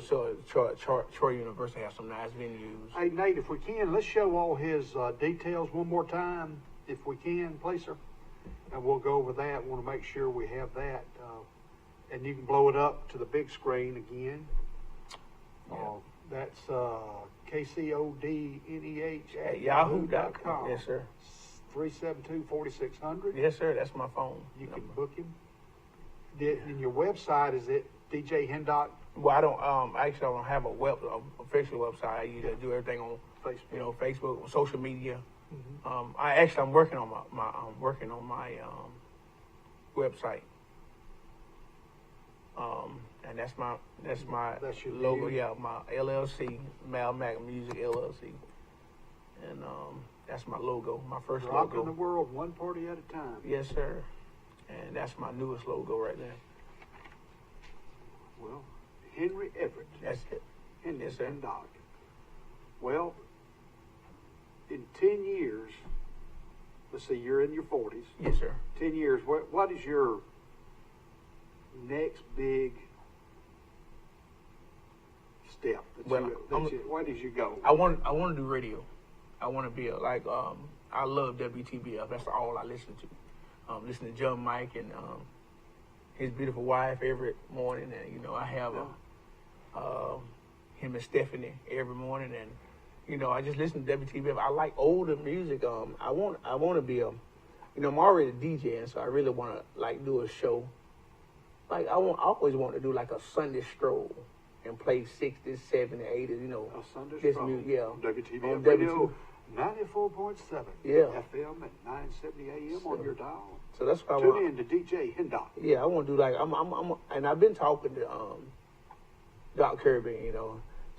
Troy University has some nice venues.
Hey, Nate, if we can, let's show all his details one more time, if we can, please, sir. And we'll go over that. Want to make sure we have that. And you can blow it up to the big screen again. That's KCODNEH
At yahoo.com. Yes, sir.
372-4600.
Yes, sir. That's my phone.
You can book him. And your website, is it DJ Hendock?
Well, I don't. Actually, I don't have a official website. I usually do everything on
Facebook.
Facebook, social media.
Mm-hmm.
I'm working on my website. And that's your logo.
name?
Yeah, my LLC, Mal Mac Music LLC, and that's my logo, my first
Rocking
logo.
the world one party at a time.
Yes, sir. And that's my newest logo right there.
Well, Henry Everett.
That's it.
Henry
Yes, sir.
Hendock. Well, in 10 years, let's see, you're in your 40s.
Yes, sir.
10 years, what is your next big step? Where does you go?
I want to do radio. I want to be I love WTBF. That's all I listen to. Listen to John Mike and his beautiful wife every morning, and I have him and Stephanie every morning, and I just listen to WTBF. I like older music. I want to be I'm already a DJ, and so I really want to do a show. I always want to do a Sunday stroll and play 60s, 70s, 80s.
A Sunday
this
stroll.
music, yeah.
WTBF
On
Radio 94.7.
Yeah.
FM at 970 AM on your dial.
So that's why I
Tune
want.
in to DJ Hendock.
Yeah, I want to do and I've been talking to Doc Kirby,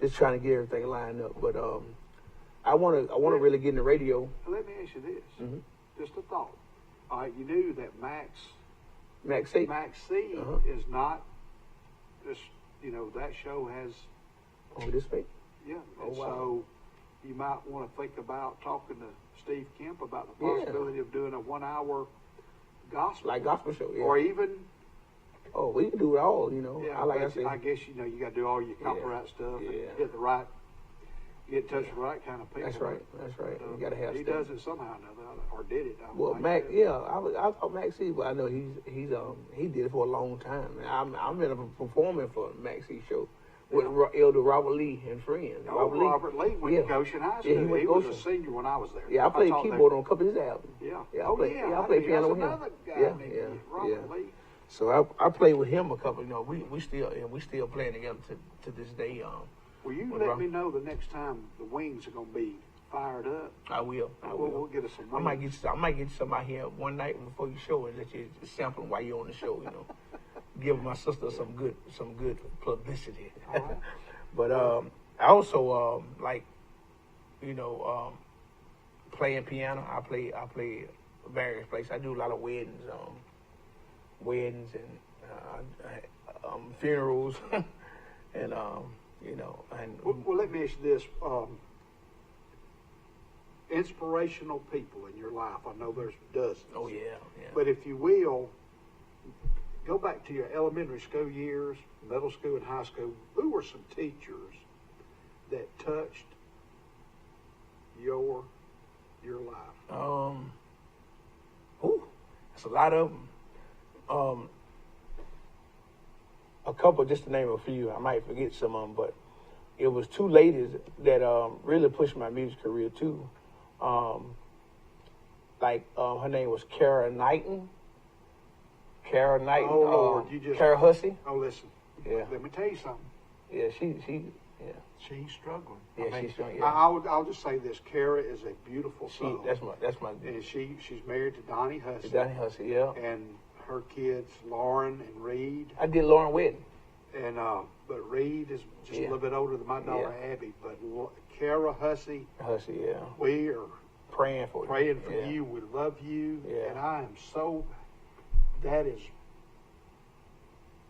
just trying to get everything lined up. But I want to really get in the radio.
Let me ask you this.
Mm-hmm.
Just a thought. All right, you knew that Max
C.
C is not just, that show has,
Oh, this week?
yeah.
Oh,
And
wow.
so you might want to think about talking to Steve Kemp about the possibility of doing a 1 hour gospel.
Like gospel show, yeah.
Or even,
Oh, we can do it all,
yeah,
I like I
but
said.
I guess, you got to do all your copyright stuff and
Yeah.
get in touch with the right kind of people.
That's right. That's right.
But,
You gotta have
he
stuff.
does it somehow or another, or did it. I don't
Well,
think
Mac,
so.
yeah, I thought Mac C, but I know he did it for a long time. I've been performing for Mac C show with Elder Robert Lee and friends.
Oh, Robert Lee went to Goshen High School.
Yeah, he went to
was a
Goshen.
senior when I was there.
Yeah, I played
taught
keyboard
there.
on a couple of his albums.
Yeah.
Yeah,
Oh,
I played,
yeah,
I played piano
that's
with him.
another guy
Yeah,
named
yeah,
Robert
yeah.
Lee.
So I played with him a couple. We still playing together to this day.
Will you
What
let
about-
me know the next time the wings are going to be fired up?
I will.
We'll get us some wings.
I might get some out here one night before you show and let you sample them while you're on the show. Give my sister some good publicity.
All right.
But I also playing piano. I play various places. I do a lot of weddings and funerals, and
Well, let me ask you this. Inspirational people in your life. I know there's dozens.
oh yeah.
But if you will, go back to your elementary school years, middle school and high school. Who were some teachers that touched your life?
That's a lot of them. A couple, just to name a few. I might forget some of them, but it was two ladies that really pushed my music career too. Her name was Kara Knighton.
Oh, Lord, you just...
Kara Hussey.
Oh, listen.
Yeah.
Let me tell you something.
Yeah, she's
She's struggling.
Yeah, she's struggling, yeah.
I'll just say this. Kara is a beautiful soul.
that's my
And she's married to Donnie Hussey.
Donnie Hussey, yeah.
And her kids, Lauren and Reed.
I did Lauren wedding.
And but Reed is just
Yeah.
a little bit older than my daughter Abby. But Kara Hussey,
Hussey, yeah.
we are
Praying for
you.
you.
We love you.
Yeah.
And I am so, that is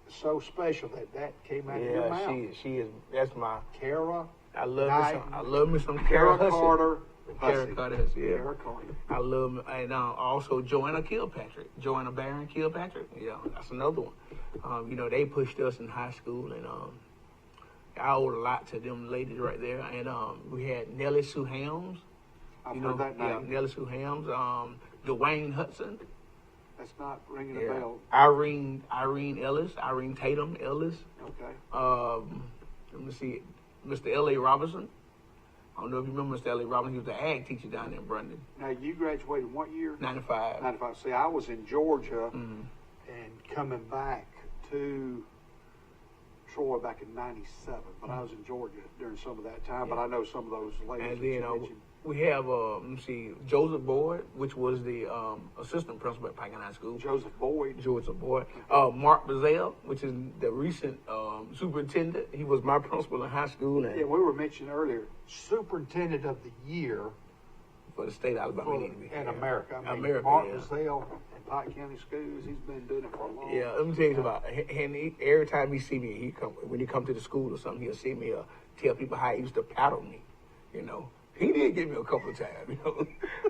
so special that came out of your mouth.
Yeah, she is. That's my.
Kara.
I love
Knighton.
me some Kara Hussey.
Carter.
Kara
Hussey.
Carter Hussey, yeah.
Kara Carter.
I love me, and also Joanna Kilpatrick, Joanna Barron Kilpatrick. Yeah, that's another one. They pushed us in high school, and I owed a lot to them ladies right there. And we had Nellie Sue Helms.
I've heard that name.
Yeah, Nellie Sue Helms. Dwayne Hudson.
That's not ringing a bell.
Irene Ellis. Irene Tatum Ellis.
Okay.
Let me see. Mr. L.A. Robinson. I don't know if you remember Mr. L.A. Robinson. He was the ag teacher down there in Brandon.
Now, you graduated what year?
95.
95. See, I was in Georgia
Mm-hmm.
and coming back to Troy back in 97. But I was in Georgia during some of that time. But I know some of those ladies
And
that you
then
mentioned.
we have, Joseph Boyd, which was the assistant principal at Pike High School.
Joseph Boyd.
Joseph Boyd. Mark Bazell, which is the recent superintendent. He was my principal in high school and
Yeah, we were mentioning earlier, Superintendent of the Year
for the state of Alabama.
in America. I mean,
America,
Mark
yeah.
Bazell in Pike County Schools, he's been doing it for a long time.
Yeah, let me tell you about. And every time he see me, when he come to the school or something, he'll see me. Tell people how he used to paddle me. He did get me a couple of times.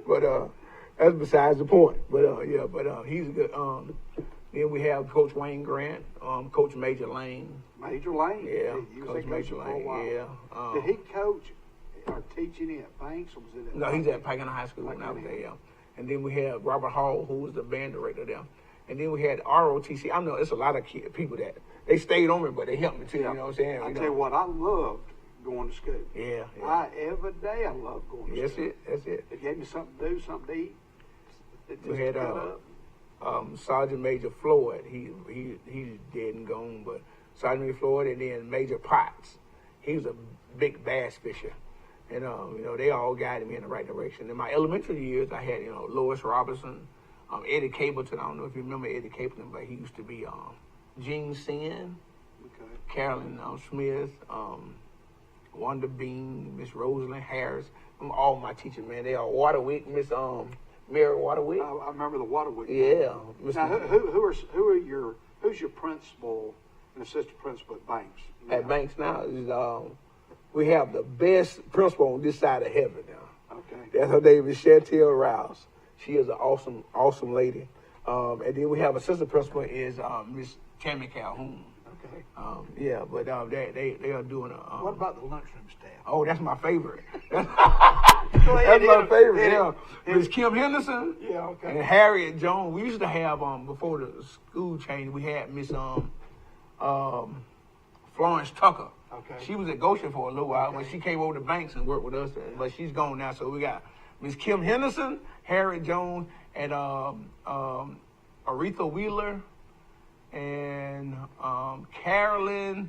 But that's besides the point. But he's a good. Then we have Coach Wayne Grant, Coach Major Lane.
Major Lane.
Yeah,
He was
Coach
at
Major
Goshen for a
Lane.
while.
Yeah.
Did he coach or teach any at Banks, or was it at
No, he's at Pike High School
Pike
when I was
County.
there. Yeah. And then we have Robert Hall, who was the band director there. And then we had ROTC. I know it's a lot of people that they stayed on me, but they helped me too.
Yeah.
You know what I'm saying?
I tell you what, I loved going to school.
Yeah.
Every day I loved going to school.
That's it.
It gave me something to do, something to eat. It just
We had
cut up.
Sergeant Major Floyd. He's dead and gone, but Sergeant Major Floyd, and then Major Potts. He was a big bass fisher, and they all guided me in the right direction. In my elementary years, I had Lois Robinson, Eddie Capleton. I don't know if you remember Eddie Capleton, but he used to be Gene Sin,
Okay.
Carolyn Smith, Wanda Bean, Miss Rosalind Harris. All my teachers, man. They are Waterwick, Miss Mary Waterwick.
I remember the Waterwick.
Yeah.
Now, who's your principal and assistant principal at Banks?
At Banks now is we have the best principal on this side of heaven now.
Okay.
That's her name is Chantel Rouse. She is an awesome lady. And then we have assistant principal is Miss Tammy Calhoun.
Okay.
Yeah, but they are doing a.
What about the lunchroom staff?
Oh, that's my favorite.
Go
That's
ahead,
my favorite. Yeah,
hit
Miss
it.
Kim Henderson.
Yeah, okay.
And Harriet Jones. We used to have before the school changed. We had Miss Florence Tucker.
Okay.
She was at Goshen for a little while, but she came over to Banks and worked with us. But she's gone now. So we got Miss Kim Henderson, Harriet Jones, and Aretha Wheeler, and Carolyn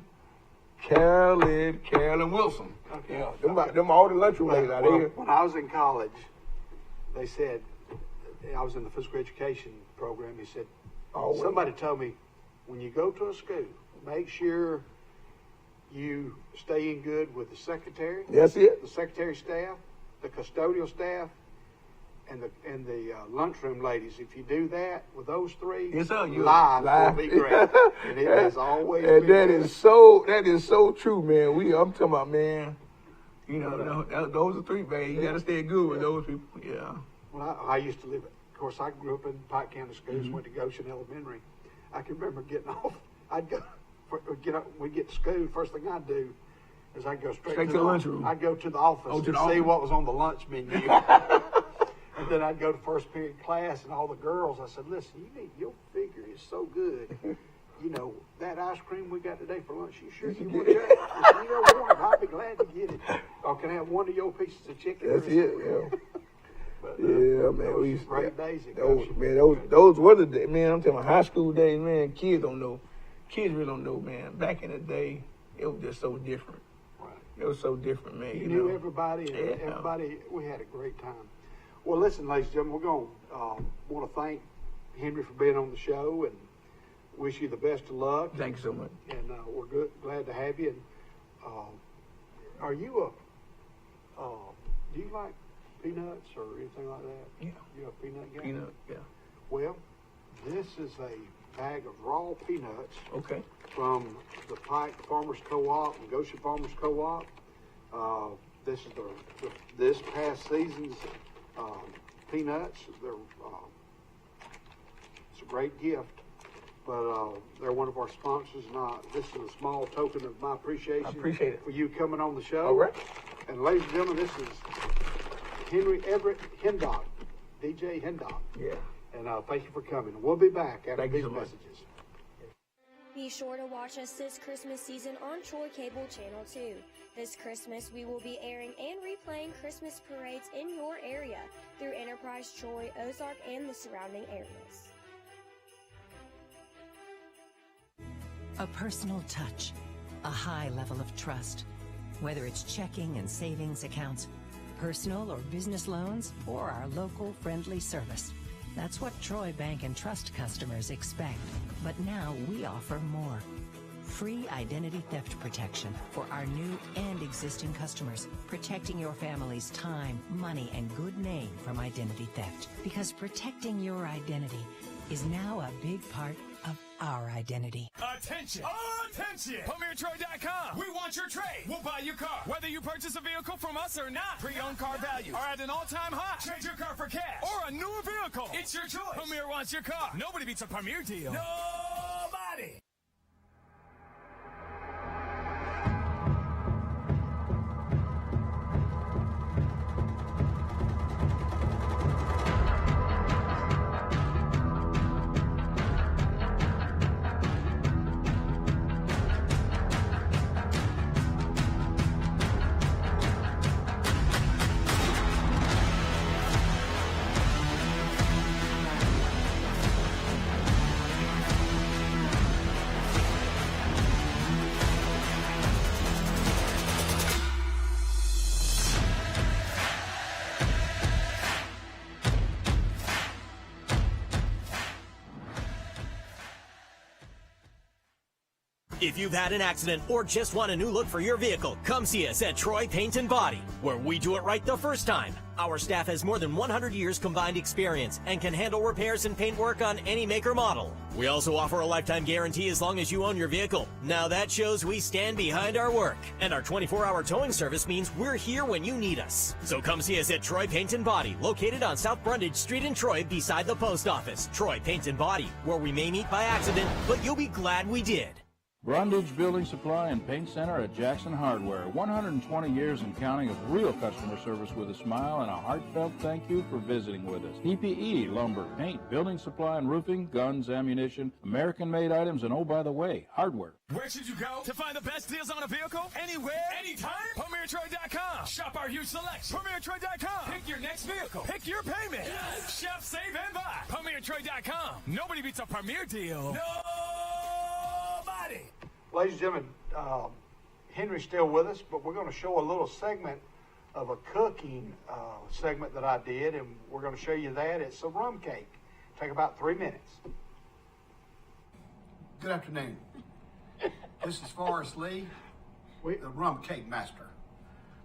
Wilson.
Okay.
Yeah, them all the lunchroom ladies out
Well,
there.
when I was in college, they said, I was in the physical education program, he said,
Always.
somebody told me, when you go to a school, make sure you stay in good with the secretary,
That's it.
the secretary staff, the custodial staff, and the lunchroom ladies. If you do that with those three,
Yes, sir. You
live will be great. And it has always
And
been.
that is so true, man. I'm talking about, man. You know, those are three, man. You got to stay good with those people. Yeah.
Well, I used to live, of course, I grew up in Pike County Schools, went to Goshen Elementary. I can remember getting off, we'd get to school, first thing I'd do is I'd go straight to
the lunchroom.
I'd go to the office
Oh, to
and
the
see
office.
what was on the lunch menu. And then I'd go to first period class and all the girls, I said, listen, your figure is so good. You know, that ice cream we got today for lunch, you sure you want that? If you don't want it, I'll be glad to get it. Or can I have one of your pieces of chicken?
That's it, yeah.
But,
Yeah, man.
those
We used
great days at
those,
Goshen.
man, those were the days, man. I'm telling you, high school days, man. Kids don't know. Kids really don't know, man. Back in the day, it was just so different.
Right.
It was so different, man.
You
know?
knew everybody, and
Yeah.
everybody, we had a great time. Well, listen, ladies and gentlemen, we're going to want to thank Henry for being on the show and wish you the best of luck.
Thank you so much.
And we're glad to have you. And are you do you like peanuts or anything like that?
Yeah.
You a peanut guy?
Peanut, yeah.
Well, this is a bag of raw peanuts
Okay.
from the Pike Farmers Co-op and Goshen Farmers Co-op. This is this past season's peanuts. It's a great gift, but they're one of our sponsors. This is a small token of my appreciation.
I appreciate it.
For you coming on the show.
All right.
And ladies and gentlemen, this is Henry Everett Hendock, DJ Hendock.
Yeah.
And thank you for coming. We'll be back after
Thank you
these
so much.
messages.
Be sure to watch us this Christmas season on Troy Cable Channel 2. This Christmas, we will be airing and replaying Christmas parades in your area through Enterprise Troy, Ozark, and the surrounding areas.
A personal touch, a high level of trust. Whether it's checking and savings accounts, personal or business loans, or our local friendly service. That's what Troy Bank and Trust customers expect. But now we offer more. Free identity theft protection for our new and existing customers, protecting your family's time, money, and good name from identity theft. Because protecting your identity is now a big part of our identity.
Attention! Attention! PremierTroy.com. We want your trade. We'll buy your car. Whether you purchase a vehicle from us or not, pre-owned car values are at an all-time high. Trade your car for cash or a newer vehicle. It's your choice. Premier wants your car. Nobody beats a Premier deal. Nobody!
If you've had an accident or just want a new look for your vehicle, come see us at Troy Paint and Body, where we do it right the first time. Our staff has more than 100 years combined experience and can handle repairs and paint work on any make or model. We also offer a lifetime guarantee as long as you own your vehicle. Now that shows we stand behind our work. And our 24-hour towing service means we're here when you need us. So come see us at Troy Paint and Body, located on South Brundage Street in Troy beside the post office. Troy Paint and Body, where we may meet by accident, but you'll be glad we did.
Brundage Building Supply and Paint Center at Jackson Hardware. 120 years and counting of real customer service with a smile and a heartfelt thank you for visiting with us. PPE, lumber, paint, building supply and roofing, guns, ammunition, American-made items, and oh, by the way, hardware.
Where should you go to find the best deals on a vehicle? Anywhere, anytime? PremierTroy.com. Shop our huge selection. PremierTroy.com. Pick your next vehicle. Pick your payment. Yes. Shop, save, and buy. PremierTroy.com. Nobody beats a Premier deal. Nobody.
Ladies and gentlemen, Henry's still with us, but we're going to show a little segment of a cooking segment that I did, and we're going to show you that. It's a rum cake. Take about 3 minutes.
Good afternoon. This is Forrest Lee, the rum cake master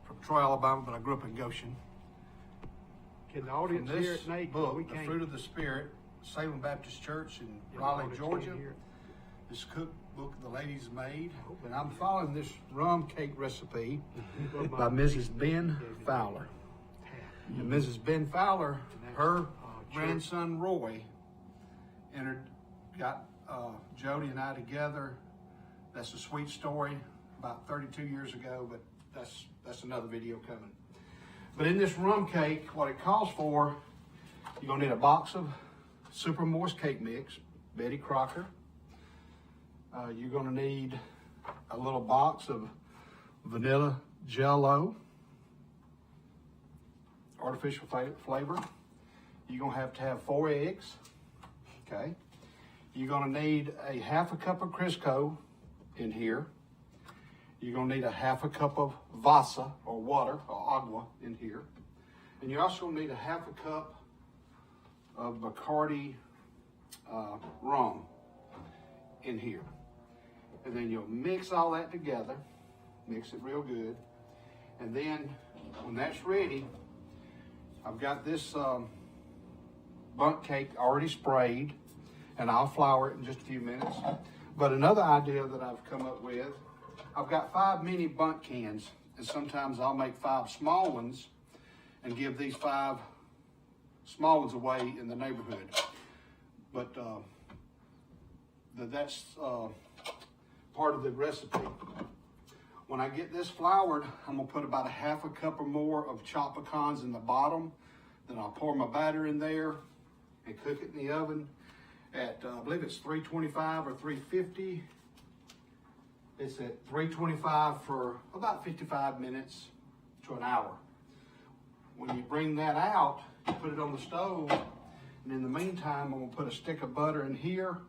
from Troy, Alabama, but I grew up in Goshen.
Can the
In
audience hear
this
it, Nate?
book,
We
The
can't.
Fruit of the Spirit, Salem Baptist Church in
Yeah,
Raleigh,
audience
Georgia,
can't hear it.
this cookbook the ladies made, and I'm following this rum cake recipe by Mrs. Ben Fowler. And Mrs. Ben Fowler, her grandson Roy, got Jody and I together. That's a sweet story about 32 years ago, but that's another video coming. But in this rum cake, what it calls for, you're gonna need a box of Super Moist cake mix, Betty Crocker. You're gonna need a little box of vanilla Jell-O, artificial flavor. You're gonna have to have 4 eggs, okay? You're gonna need a half a cup of Crisco in here. You're gonna need a half a cup of Vasa or water or agua in here. And you also need a half a cup of Bacardi rum in here. And then you'll mix all that together, mix it real good. And then when that's ready, I've got this bundt cake already sprayed, and I'll flour it in just a few minutes. But another idea that I've come up with, I've got 5 mini bundt cans, and sometimes I'll make 5 small ones and give these 5 small ones away in the neighborhood. But that's part of the recipe. When I get this floured, I'm gonna put about a half a cup or more of chopped pecans in the bottom. Then I'll pour my batter in there and cook it in the oven at, I believe it's 325 or 350. It's at 325 for about 55 minutes to an hour. When you bring that out, you put it on the stove, and in the meantime, I'm gonna put a stick of butter in here,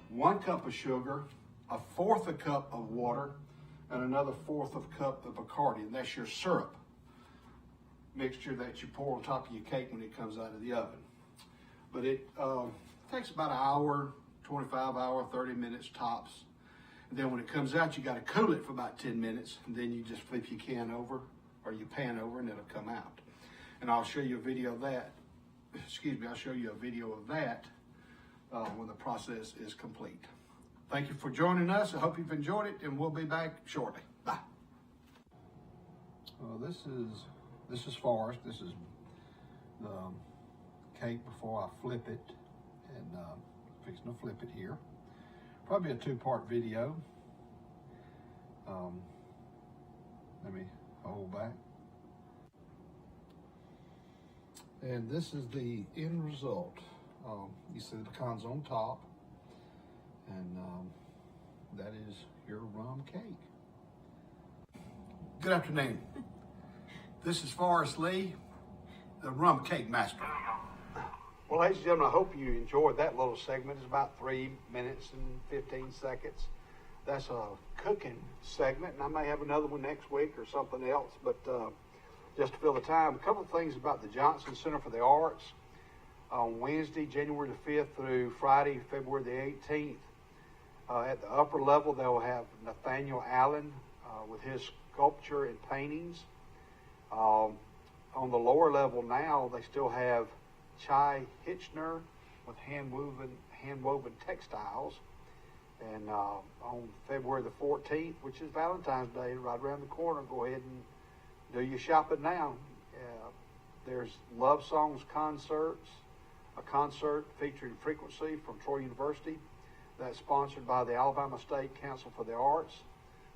1 cup of sugar, 1/4 a cup of water, and another 1/4 of a cup of Bacardi, and that's your syrup mixture that you pour on top of your cake when it comes out of the oven. But it takes about an hour, 25 hour, 30 minutes tops. And then when it comes out, you gotta cool it for about 10 minutes, and then you just flip your can over, or your pan over, and it'll come out. And I'll show you a video of that, I'll show you a video of that when the process is complete. Thank you for joining us. I hope you've enjoyed it, and we'll be back shortly. Bye. This is Forrest. This is the cake before I flip it, and fixing to flip it here. Probably a 2-part video. Let me hold back. And this is the end result. You see the pecans on top, and that is your rum cake. Good afternoon. This is Forrest Lee, the rum cake master.
Well, ladies and gentlemen, I hope you enjoyed that little segment. It's about 3 minutes and 15 seconds. That's a cooking segment, and I may have another one next week or something else, but just to fill the time, a couple of things about the Johnson Center for the Arts. On Wednesday, January the 5th through Friday, February the 18th, At the upper level, they'll have Nathaniel Allen with his sculpture and paintings. On the lower level now, they still have Chai Hitchner with hand-woven textiles. And on February the 14th, which is Valentine's Day, right around the corner, go ahead and do your shopping now. There's Love Songs concerts, a concert featuring Frequency from Troy University. That's sponsored by the Alabama State Council for the Arts.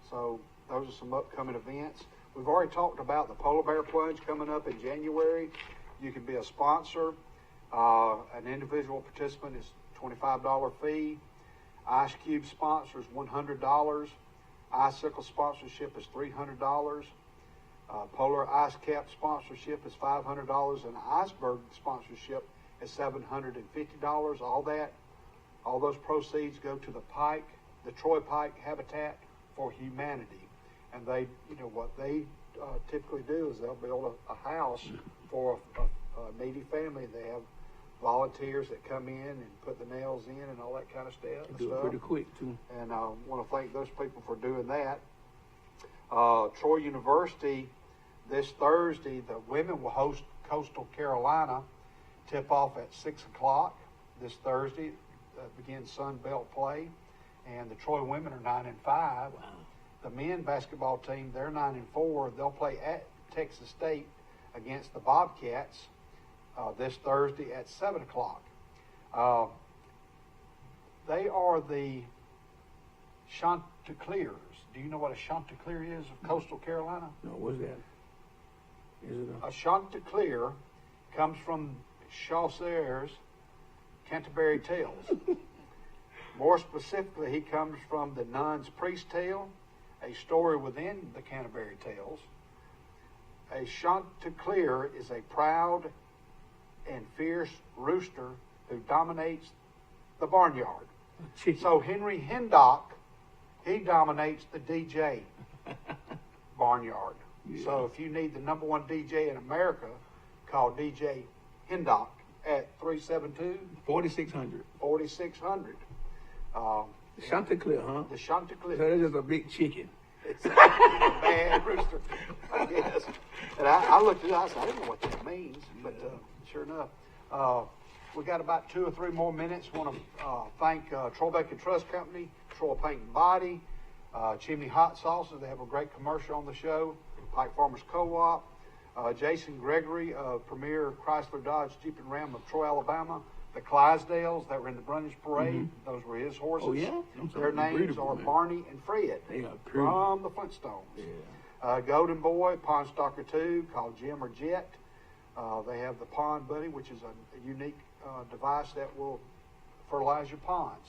So those are some upcoming events. We've already talked about the Polar Bear Plunge coming up in January. You can be a sponsor. An individual participant is $25 fee. Ice Cube sponsor is $100. Icicle sponsorship is $300. Polar Ice Cap sponsorship is $500, and Iceberg sponsorship is $750. All those proceeds go to the Troy Pike Habitat for Humanity, and what they typically do is they'll build a house for a needy family. They have volunteers that come in and put the nails in and all that kind of stuff.
They do it pretty quick too.
And I want to thank those people for doing that. Troy University, this Thursday, the women will host Coastal Carolina. Tip off at 6 o'clock this Thursday. Begins Sun Belt play, and the Troy women are 9-5. Wow. The men basketball team, they're 9-4. They'll play at Texas State against the Bobcats this Thursday at 7 o'clock. They are the Chanticleers. Do you know what a Chanticleer is of Coastal Carolina?
No, what's that? Is it
a Chanticleer comes from Chaucer's Canterbury Tales. More specifically, he comes from the Nun's Priest Tale, a story within the Canterbury Tales. A Chanticleer is a proud and fierce rooster who dominates the barnyard. So Henry Hindock, he dominates the DJ barnyard. Yeah. So if you need the number one DJ in America, call DJ Hindock at 372-4600. 4600.
Chanticleer, huh?
The Chanticleer.
So that's just a big chicken.
It's a bad rooster, I guess. And I looked at it, I said, I didn't know what that means, but sure enough. We got about 2 or 3 more minutes. Want to thank Troy Trust Company, Troy Paint and Body, Chimney Hot Sauces. They have a great commercial on the show. Pike Farmers Co-op. Jason Gregory of Premier Chrysler Dodge Jeep and Ram of Troy, Alabama. The Clydesdales that were in the Brundage Parade. Mm-hmm. Those were his horses.
Oh, yeah?
Their names are Barney and Fred from the Flintstones.
Yeah.
Golden Boy, Pond Stalker 2, called Jim or Jet. They have the Pond Buddy, which is a unique device that will fertilize your ponds.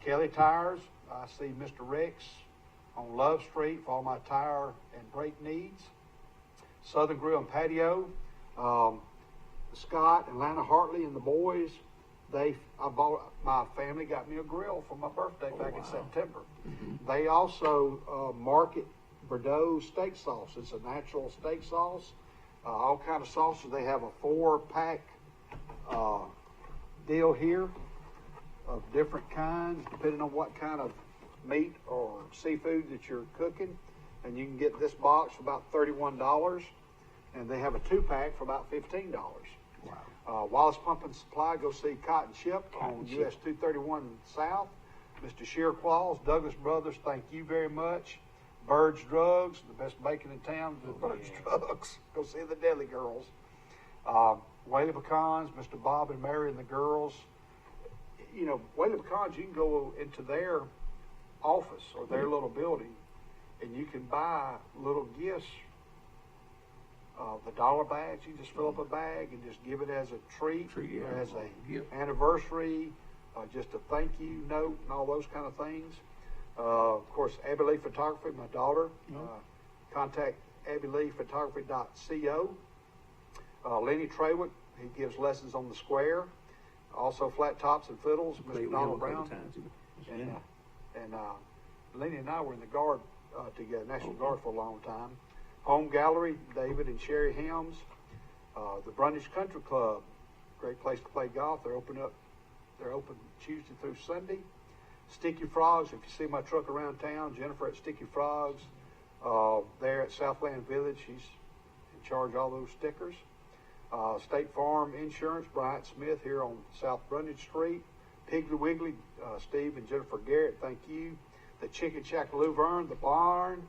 Kelly Tires, I see Mr. Rex on Love Street for all my tire and brake needs. Southern Grill and Patio, Scott and Lana Hartley and the boys, my family got me a grill for my birthday back in September. Mm-hmm. They also market Bordeaux steak sauce. It's a natural steak sauce. All kind of sauces. They have a 4-pack deal here of different kinds, depending on what kind of meat or seafood that you're cooking. And you can get this box for about $31. And they have a 2-pack for about $15. Wow. Wallace Pump and Supply, go see Cotton Chip on US 231 South. Mr. Shearclaws, Douglas Brothers, thank you very much. Bird's Drugs, the best bacon in town, Bird's Drugs. Go see the Deli Girls. Whaley Pecans, Mr. Bob and Mary and the girls. You know, Whaley Pecans, you can go into their office or their little building and you can buy little gifts. The dollar bags, you just fill up a bag and just give it as a treat or as a anniversary, just a thank you note and all those kind of things. Of course, Abby Lee Photography, my daughter. Contact abbyleephotography.co. Lenny Trawick, he gives lessons on the square. Also Flat Tops and Fiddles, Mr. Donald Brown. And Lenny and I were in the Guard together, National Guard for a long time. Home Gallery, David and Sherry Helms. The Brundage Country Club, great place to play golf. They're open Tuesday through Sunday. Sticky Frogs, if you see my truck around town, Jennifer at Sticky Frogs, there at Southland Village, she's in charge of all those stickers. State Farm Insurance, Bryant Smith here on South Brundage Street. Piggly Wiggly, Steve and Jennifer Garrett, thank you. The Chicken Shack Luverne, The Barn,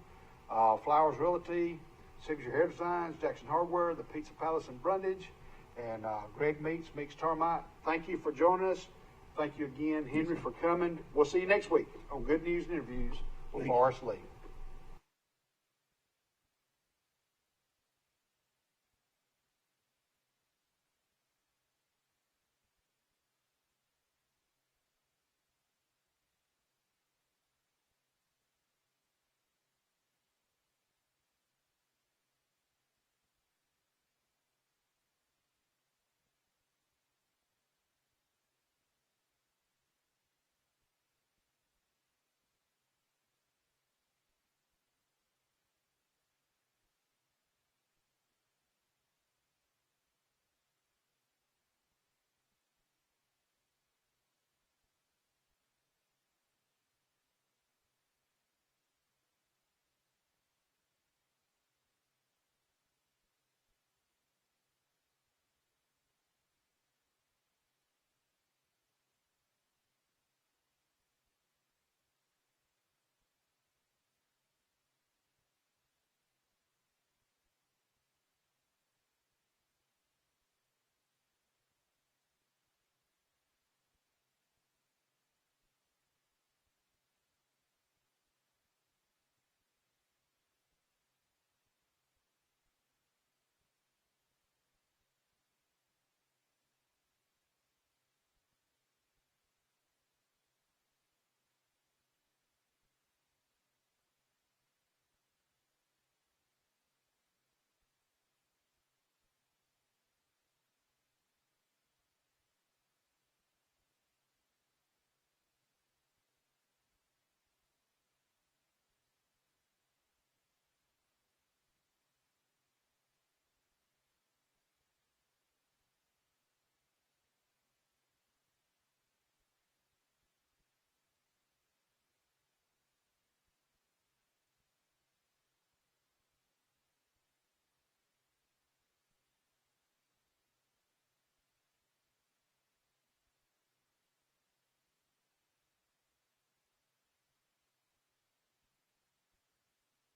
Flowers Realty, Signature Hair Designs, Jackson Hardware, the Pizza Palace in Brundage, and Greg Meeks, Termite. Thank you for joining us. Thank you again, Henry, for coming. We'll see you next week on Good News and Interviews with Forrest Lee.